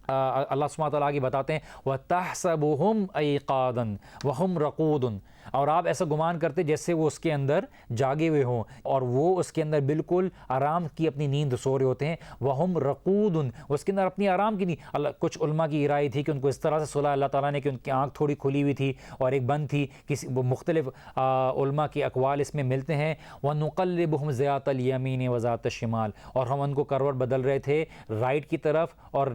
اللہ سبحانہ وتعالیٰ آگے بتاتے ہیں وَتَحْسَبُهُمْ أَيْقَاظًا وَهُمْ رَقُودٌ، اور آپ ایسا گمان کرتے جیسے وہ اس کے اندر جاگے ہوئے ہوں اور وہ اس کے اندر بالکل آرام کی اپنی نیند سو رہے ہوتے ہیں۔ وَهُمْ رَقُودٌ، اس کے اندر اپنی آرام کی نیند۔ کچھ علماء کی رائے تھی کہ ان کو اس طرح سے سلا اللہ تعالیٰ نے کہ ان کی آنکھ تھوڑی کھلی ہوئی تھی اور ایک بند تھی، وہ مختلف علماء کے اقوال اس میں ملتے ہیں۔ وَنُقَلِّبُهُمْ ذَاتَ الْيَمِينِ وَذَاتَ الشِّمَالِ، اور ہم ان کو کروٹ بدل رہے تھے رائٹ کی طرف اور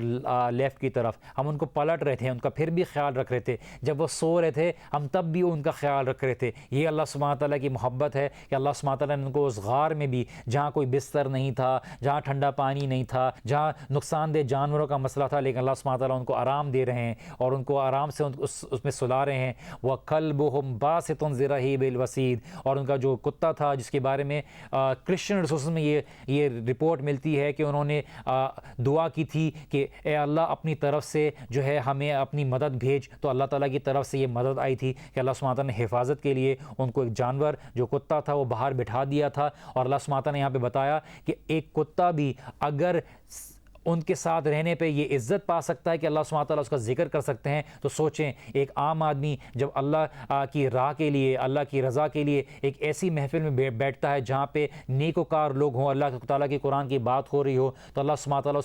لیفٹ کی طرف، ہم ان کو پلٹ رہے تھے، ان کا پھر بھی خیال رکھ رہے تھے، جب وہ سو رہے تھے ہم تب بھی ان کا خیال رکھ رہے تھے۔ یہ اللہ سبحانہ تعالیٰ کی محبت ہے کہ اللہ سبحانہ تعالیٰ نے ان کو اس غار میں بھی جہاں کوئی بستر نہیں تھا، جہاں ٹھنڈا پانی نہیں تھا، جہاں نقصان دہ جانوروں کا مسئلہ تھا، لیکن اللہ سبحانہ تعالیٰ ان کو آرام دے رہے ہیں اور ان کو آرام سے اس میں سلا رہے ہیں۔ وَكَلْبُهُمْ بَاسِطٌ ذِرَاعِهِ بِالْوَصِيدِ، اور ان کا جو کتا تھا جس کے بارے میں کرسچن ریسورسز میں یہ رپورٹ ملتی ہے کہ انہوں نے دعا کی تھی کہ اے اللہ اپنی طرف سے جو ہے ہمیں اپنی مدد بھیج، تو اللہ تعالیٰ کی طرف سے یہ مدد آئی تھی کہ اللہ سبحانہ تعالیٰ نے حفاظت کے لیے ان کو ایک جانور جو کتا تھا وہ باہر بٹھا دیا تھا۔ اور اللہ سبحانہ تعالیٰ نے یہاں پہ بتایا کہ ایک کتا بھی اگر ان کے ساتھ رہنے پہ یہ عزت پا سکتا ہے کہ اللہ سبحانہ تعالیٰ اس کا ذکر کر سکتے ہیں، تو سوچیں ایک عام آدمی جب اللہ کی راہ کے لیے، اللہ کی رضا کے لیے ایک ایسی محفل میں بیٹھتا ہے جہاں پہ نیک وکار لوگ ہوں، اللہ تعالیٰ کی قرآن کی بات ہو رہی ہو، تو اللہ سبحانہ تعالیٰ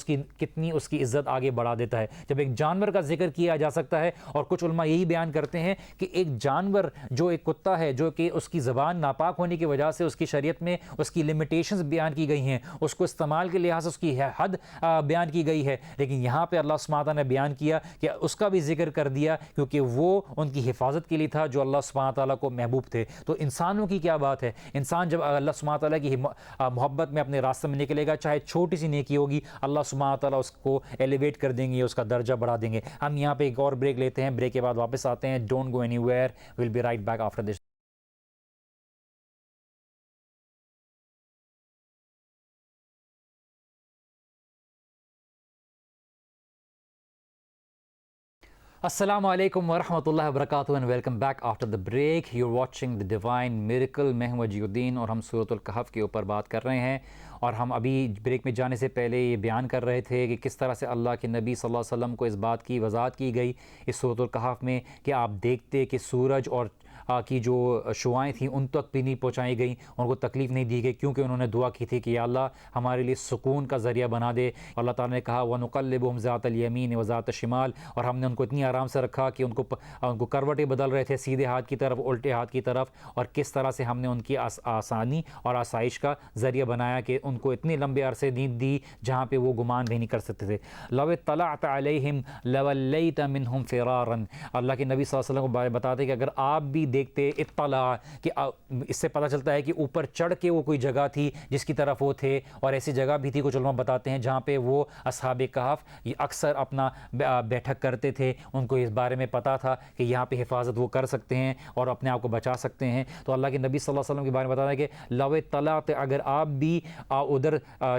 اس کی عزت آگے بڑھا دیتا ہے۔ جب ایک جانور کا ذکر کیا جا سکتا ہے، اور کچھ علماء یہی بیان کرتے ہیں کہ ایک جانور جو ایک کتا ہے جو کہ اس کی زبان ناپاک ہونے کی وجہ سے اس کی شریعت میں اس کی لمیٹیشنز بیان کی گئی ہیں، اس کو استعمال کے لحاظ سے اس کی حد بیان کی گئی ہے، لیکن یہاں پہ اللہ سبحانہ تعالیٰ نے بیان کیا کہ اس کا بھی ذکر کر دیا کیونکہ وہ ان کی حفاظت کے لیے تھا جو اللہ سبحانہ تعالیٰ کو محبوب تھے۔ تو انسانوں کی کیا بات ہے، انسان جب اللہ سبحانہ تعالیٰ کی محبت میں اپنے راستے میں نکلے گا، چاہے چھوٹی سی نیکی ہوگی، اللہ سبحانہ تعالیٰ اس کو ایلیویٹ کر دیں گے، اس کا درجہ بڑھا دیں گے۔ ہم یہاں پہ ایک اور بریک لیتے ہیں، بریک کے بعد واپس آتے ہیں۔ Don't go anywhere, we'll be right back after this. السلام علیکم ورحمۃ اللہ وبرکاتہ and welcome back after the break. You watching the divine miracle, میں ہوں وجی الدین اور ہم سورۃ الکہف کے اوپر بات کر رہے ہیں۔ اور ہم ابھی بریک میں جانے سے پہلے یہ بیان کر رہے تھے کہ کس طرح سے اللہ کے نبی صلی اللہ علیہ وسلم کو اس بات کی وضاحت کی گئی اس سورۃ الکہف میں کہ آپ دیکھتے کہ سورج اور کی جو شعائیں تھیں ان تک بھی نہیں پہنچائی گئیں، ان کو تکلیف نہیں دی گئی، کیونکہ انہوں نے دعا کی تھی کہ یا اللہ ہمارے لیے سکون کا ذریعہ بنا دے۔ اللہ تعالیٰ نے کہا وَنُقَلِّبُهُمْ ذَاتَ الْيَمِينِ وَذَاتَ الشِّمَالِ، اور ہم نے ان کو اتنی آرام سے رکھا کہ ان کو کروٹیں بدل رہے تھے، سیدھے ہاتھ کی طرف الٹے ہاتھ کی طرف، اور کس طرح سے ہم نے ان کی آسانی اور آسائش کا ذریعہ بنایا کہ ان کو اتنے لمبے عرصے نیند دی جہاں پہ وہ گمان بھی نہیں کر سکتے تھے۔ لَوِ اطَّلَعْتَ عَلَيْهِمْ لَوَلَّيْتَ مِنْهُمْ فِرَارًا، اللہ کے نبی صلی اللہ علیہ وسلم کو بتاتے کہ اگر آپ بھی دیکھتے اطلاع، کہ اس سے پتہ چلتا ہے کہ اوپر چڑھ کے وہ کوئی جگہ تھی جس کی طرف وہ تھے، اور ایسی جگہ بھی تھی کچھ علماء بتاتے ہیں جہاں پہ وہ اصحاب کہف یہ اکثر اپنا بیٹھک کرتے تھے، ان کو اس بارے میں پتہ تھا کہ یہاں پہ حفاظت وہ کر سکتے ہیں اور اپنے آپ کو بچا سکتے ہیں۔ تو اللہ کے نبی صلی اللہ علیہ وسلم کے بارے میں بتاتا ہے کہ لو اطلعت، اگر آپ بھی ادھر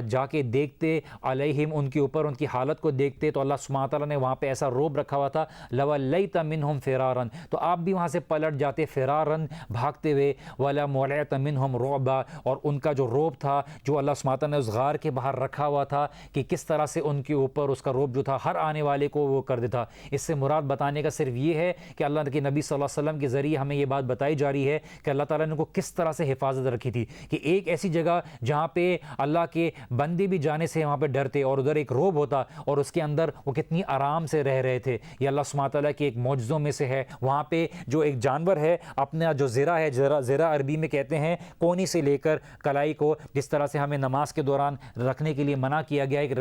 جا کے دیکھتے علیہم، ان کے اوپر ان کی حالت کو دیکھتے، تو اللہ سبحانہ تعالیٰ نے وہاں پہ ایسا روب رکھا ہوا تھا لولیت منہم فرارا، تو آپ بھی وہاں سے پلٹ جاتے فرارن، بھاگتے ہوئے، ولا مولعت منہم رعبا، اور ان کا جو روب تھا جو اللہ سبحانہ تعالیٰ نے اس غار کے باہر رکھا ہوا تھا کہ کس طرح سے ان کے اوپر اس کا روب جو تھا ہر آنے والے کو وہ کر دیتا۔ اس سے مراد بتانے کا صرف یہ ہے کہ اللہ کے نبی صلی اللہ علیہ وسلم کے ذریعے ہمیں یہ بات بتائی جا رہی ہے کہ اللہ تعالیٰ نے ان کو کس طرح سے حفاظت رکھی تھی، کہ ایک ایسی جگہ جہاں پہ اللہ کے بندے بھی جانے سے وہاں پہ ڈرتے، اور ادھر ایک روب ہوتا اور اس کے اندر وہ کتنی آرام سے رہ رہے تھے۔ یہ اللہ سبحانہ تعالیٰ کے ایک معجزوں میں سے ہے۔ وہاں پہ جو ایک جانور ہے ہے اپنا جو زرہ ہے، زرہ عربی میں کہتے ہیں کونی سے لے کر کلائی کو، جس طرح سے ہمیں نماز کے دوران رکھنے کے لیے منع کیا گیا. ایک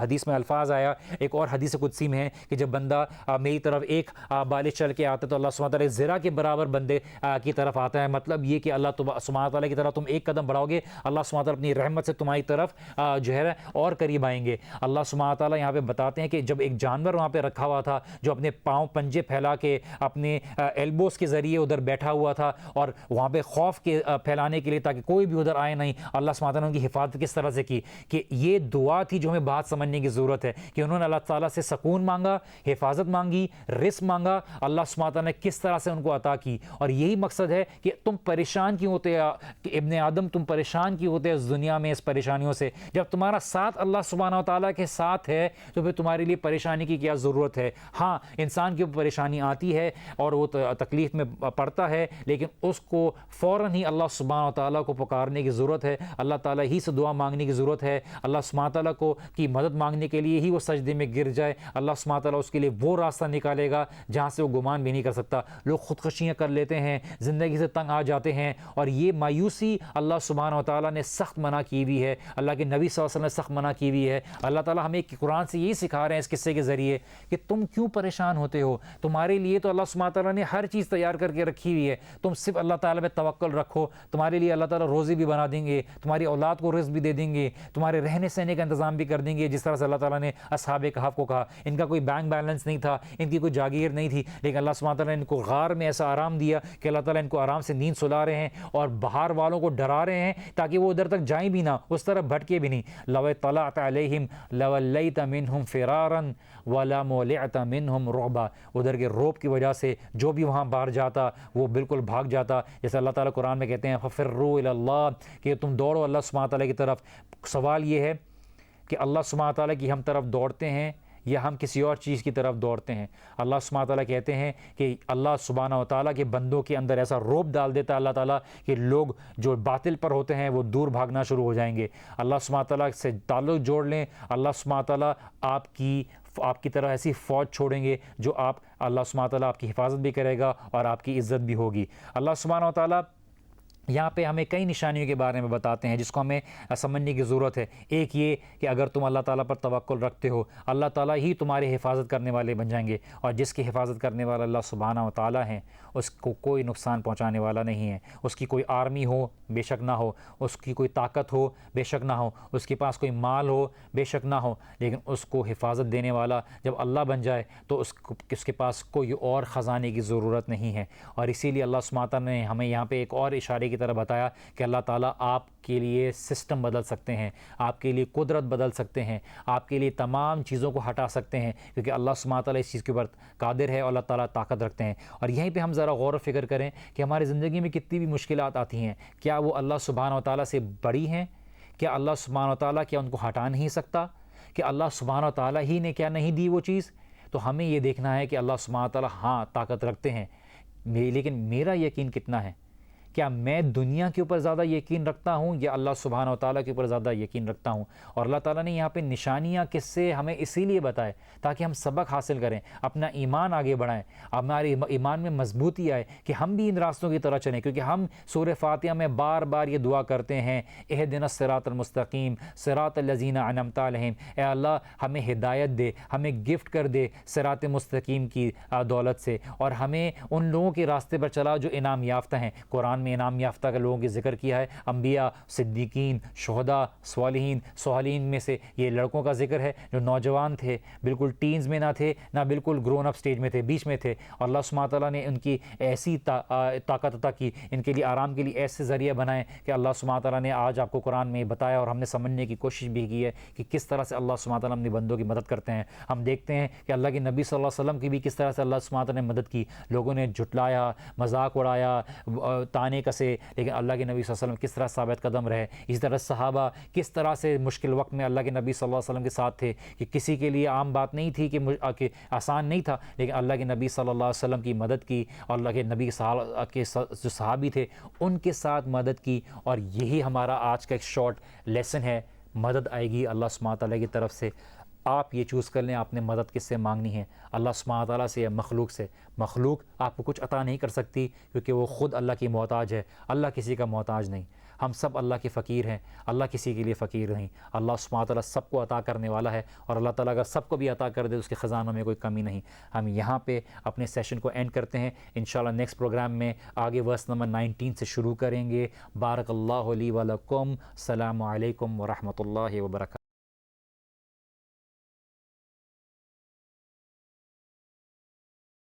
حدیث میں الفاظ آیا، ایک اور حدیث قدسی میں ہے کہ جب بندہ میری طرف ایک بالش چل کے آتا ہے تو اللہ سبحانہ تعالیٰ زرہ کے برابر بندے کی طرف آتا ہے. مطلب یہ کہ اللہ سبحانہ تعالیٰ کی طرف تم ایک قدم بڑھاؤ گے، اللہ سبحانہ تعالیٰ اپنی رحمت سے تمہاری طرف جو ہے اور قریب آئیں گے. اللہ سبحانہ تعالیٰ یہاں پہ بتاتے ہیں کہ جب ایک جانور وہاں پہ رکھا ہوا تھا جو اپنے پاؤں پنجے پھیلا کے اپنے ایلبوز کے ذریعے ادھر بیٹھا ہوا تھا اور وہاں پہ خوف کے پھیلانے کے لیے تاکہ کوئی بھی ادھر آئے نہیں، اللہ سبحانہ تعالیٰ نے ان کی حفاظت کس طرح سے کی کہ یہ دعا تھی جو ہمیں بات سمجھنے کی ضرورت ہے کہ انہوں نے اللہ تعالیٰ سے سکون مانگا، حفاظت مانگی، رزق مانگا، اللہ سبحانہ تعالیٰ نے کس طرح سے ان کو عطا کی. اور یہی مقصد ہے کہ تم پریشان کیوں ہوتے کہ ابن آدم تم پریشان کیوں ہوتے اس دنیا میں اس پریشانیوں سے؟ جب تمہارا ساتھ اللہ سبحانہ تعالیٰ کے ساتھ ہے تو پھر تمہارے لیے پریشانی کی کیا ضرورت ہے؟ ہاں انسان کی پریشانی آتی ہے اور وہ تکلیف میں پڑتا ہے، لیکن اس کو فوراً ہی اللہ سبحانہ تعالیٰ کو پکارنے کی ضرورت ہے، اللہ تعالیٰ ہی سے دعا مانگنے کی ضرورت ہے، اللہ سبحانہ تعالیٰ کو کی مدد مانگنے کے لیے ہی وہ سجدے میں گر جائے. اللہ سبحانہ تعالیٰ اس کے لیے وہ راستہ نکالے گا جہاں سے وہ گمان بھی نہیں کر سکتا. لوگ خودکشیاں کر لیتے ہیں، زندگی سے تنگ آ جاتے ہیں، اور یہ مایوسی اللہ سبحانہ تعالیٰ نے سخت منع کی ہوئی ہے، اللہ کے نبی صلی اللہ علیہ وسلم نے سخت منع کی ہوئی ہے. اللہ تعالیٰ ہمیں قرآن سے یہی سکھا رہے ہیں اس قصے کے ذریعے کہ تم کیوں پریشان ہوتے ہو؟ تمہارے لیے تو اللہ سبحانہ تعالیٰ نے ہر چیز تیار کر کے رکھی ہوئی ہے، تم صرف اللہ تعالیٰ پہ توکل رکھو. تمہارے لیے اللہ تعالیٰ روزی بھی بنا دیں گے، تمہاری اولاد کو رزق بھی دے دیں گے، تمہارے رہنے سہنے کا انتظام بھی کر دیں گے. جس طرح سے اللہ تعالیٰ نے اصحاب کہف کو کہا، ان کا کوئی بینک بیلنس نہیں تھا، ان کی کوئی جاگیر نہیں تھی، لیکن اللہ سبحانہ تعالیٰ نے ان کو غار میں ایسا آرام دیا کہ اللہ تعالیٰ ان کو آرام سے نیند سلا رہے ہیں اور باہر والوں کو ڈرا رہے ہیں تاکہ وہ ادھر تک جائیں بھی نہ، اس طرف بھٹکے بھی نہیں. لو اطلعت علیہم لولیت منہم فرارا ولمولعت منہم رعبا. ادھر کے روب کی وجہ سے جو بھی وہاں باہر جاتا وہ بالکل بھاگ جاتا. جیسے اللہ تعالیٰ قرآن میں کہتے ہیں ففروا الی اللہ، کہ تم دوڑو اللہ سبحانہ تعالیٰ کی طرف. سوال یہ ہے کہ اللہ سبحانہ تعالیٰ کی ہم طرف دوڑتے ہیں یا ہم کسی اور چیز کی طرف دوڑتے ہیں؟ اللہ سبحانہ تعالیٰ کہتے ہیں کہ اللہ سبحانہ تعالیٰ کے بندوں کے اندر ایسا روب ڈال دیتا ہے اللہ تعالیٰ کہ لوگ جو باطل پر ہوتے ہیں وہ دور بھاگنا شروع ہو جائیں گے. اللہ سبحانہ تعالیٰ سے تعلق جوڑ لیں، اللہ سبحانہ تعالیٰ آپ کی طرح ایسی فوج چھوڑیں گے جو اللہ سبحانہ تعالیٰ آپ کی حفاظت بھی کرے گا اور آپ کی عزت بھی ہوگی. اللہ سبحانہ تعالیٰ یہاں پہ ہمیں کئی نشانیوں کے بارے میں بتاتے ہیں جس کو ہمیں سمجھنے کی ضرورت ہے. ایک یہ کہ اگر تم اللہ تعالیٰ پر توکل رکھتے ہو، اللہ تعالیٰ ہی تمہاری حفاظت کرنے والے بن جائیں گے، اور جس کی حفاظت کرنے والا اللہ سبحانہ و تعالیٰ ہیں اس کو کوئی نقصان پہنچانے والا نہیں ہے. اس کی کوئی آرمی ہو بے شک نہ ہو، اس کی کوئی طاقت ہو بے شک نہ ہو، اس کے پاس کوئی مال ہو بے شک نہ ہو، لیکن اس کو حفاظت دینے والا جب اللہ بن جائے تو اس کے پاس کوئی اور خزانے کی ضرورت نہیں ہے. اور اسی لیے اللہ سبحانہ تعالیٰ نے ہمیں یہاں پہ ایک اور اشارے کی طرح بتایا کہ اللہ تعالیٰ آپ کے لیے سسٹم بدل سکتے ہیں، آپ کے لیے قدرت بدل سکتے ہیں، آپ کے لیے تمام چیزوں کو ہٹا سکتے ہیں، کیونکہ اللہ سبحانہ تعالیٰ اس چیز کے اوپر قادر ہے اور اللہ تعالیٰ طاقت رکھتے ہیں. اور یہیں پہ ہم ذرا غور و فکر کریں کہ ہماری زندگی میں کتنی بھی مشکلات آتی ہیں، کیا وہ اللہ سبحانہ تعالیٰ سے بڑی ہیں؟ کیا اللہ سبحانہ تعالیٰ کیا ان کو ہٹا نہیں سکتا؟ کہ اللہ سبحانہ تعالیٰ ہی نے کیا نہیں دی وہ چیز؟ تو ہمیں یہ دیکھنا ہے کہ اللہ سبحانہ تعالیٰ ہاں طاقت رکھتے ہیں، لیکن میرا یقین کتنا ہے؟ کیا میں دنیا کے اوپر زیادہ یقین رکھتا ہوں یا اللہ سبحانہ و تعالیٰ کے اوپر زیادہ یقین رکھتا ہوں؟ اور اللہ تعالیٰ نے یہاں پہ نشانیاں کس سے ہمیں اسی لیے بتائے تاکہ ہم سبق حاصل کریں، اپنا ایمان آگے بڑھائیں، ہمارے ایمان میں مضبوطی آئے کہ ہم بھی ان راستوں کی طرح چلیں. کیونکہ ہم سورہ فاتحہ میں بار بار یہ دعا کرتے ہیں اہدنا الصراط المستقیم صراط الذین انعمت علیہم، اے اللہ ہمیں ہدایت دے، ہمیں گفٹ کر دے صراط مستقیم کی دولت سے، اور ہمیں ان لوگوں کے راستے پر چلا جو انعام یافتہ ہیں. قرآن میں انعام یافتہ کے لوگوں کی ذکر کیا ہے، انبیاء، صدیقین، شہداء، صالحین میں سے یہ لڑکوں کا ذکر ہے جو نوجوان تھے، بالکل ٹینز میں نہ تھے نہ بالکل گرون اپ سٹیج میں تھے، بیچ میں تھے. اور اللہ سبحانہ تعالیٰ نے ان کی ایسی طاقت عطا کی، ان کے لیے آرام کے لیے ایسے ذریعہ بنائے کہ اللہ سبحانہ تعالیٰ نے آج آپ کو قرآن میں بتایا اور ہم نے سمجھنے کی کوشش بھی کی ہے کہ کس طرح سے اللہ سبحانہ تعالیٰ اپنے بندوں کی مدد کرتے ہیں. ہم دیکھتے ہیں کہ اللہ کے نبی صلی اللہ علیہ وسلم کی بھی کس طرح سے اللہ سبحانہ تعالیٰ نے مدد کی. لوگوں نے جھٹلایا، مذاق اڑایا، تانے کسے، لیکن اللہ کے نبی صلی اللہ علیہ وسلم کس طرح ثابت قدم رہے. اسی طرح صحابہ کس طرح سے مشکل وقت میں اللہ کے نبی صلی اللہ علیہ وسلم کے ساتھ تھے، کہ کسی کے لیے عام بات نہیں تھی کہ آسان نہیں تھا، لیکن اللہ کے نبی صلی اللہ علیہ وسلم کی مدد کی، اور اللہ کے نبی کے جو صحابی تھے ان کے ساتھ مدد کی. اور یہی ہمارا آج کا ایک شارٹ لیسن ہے، مدد آئے گی اللہ سبحانہ تعالیٰ کی طرف سے. آپ یہ چوز کر لیں آپ نے مدد کس سے مانگنی ہے، اللہ سبحانہ تعالیٰ سے یا مخلوق سے۔ مخلوق آپ کو کچھ عطا نہیں کر سکتی کیونکہ وہ خود اللہ کی محتاج ہے، اللہ کسی کا محتاج نہیں۔ ہم سب اللہ کے فقیر ہیں، اللہ کسی کے لیے فقیر نہیں۔ اللہ سبحانہ تعالیٰ سب کو عطا کرنے والا ہے، اور اللہ تعالیٰ اگر سب کو بھی عطا کر دے اس کے خزانوں میں کوئی کمی نہیں۔ ہم یہاں پہ اپنے سیشن کو اینڈ کرتے ہیں، انشاءاللہ نیکسٹ پروگرام میں آگے ورس نمبر 19 سے شروع کریں گے۔ بارک اللہ لی و لکم، السلام علیکم ورحمۃ اللہ وبرکاتہ۔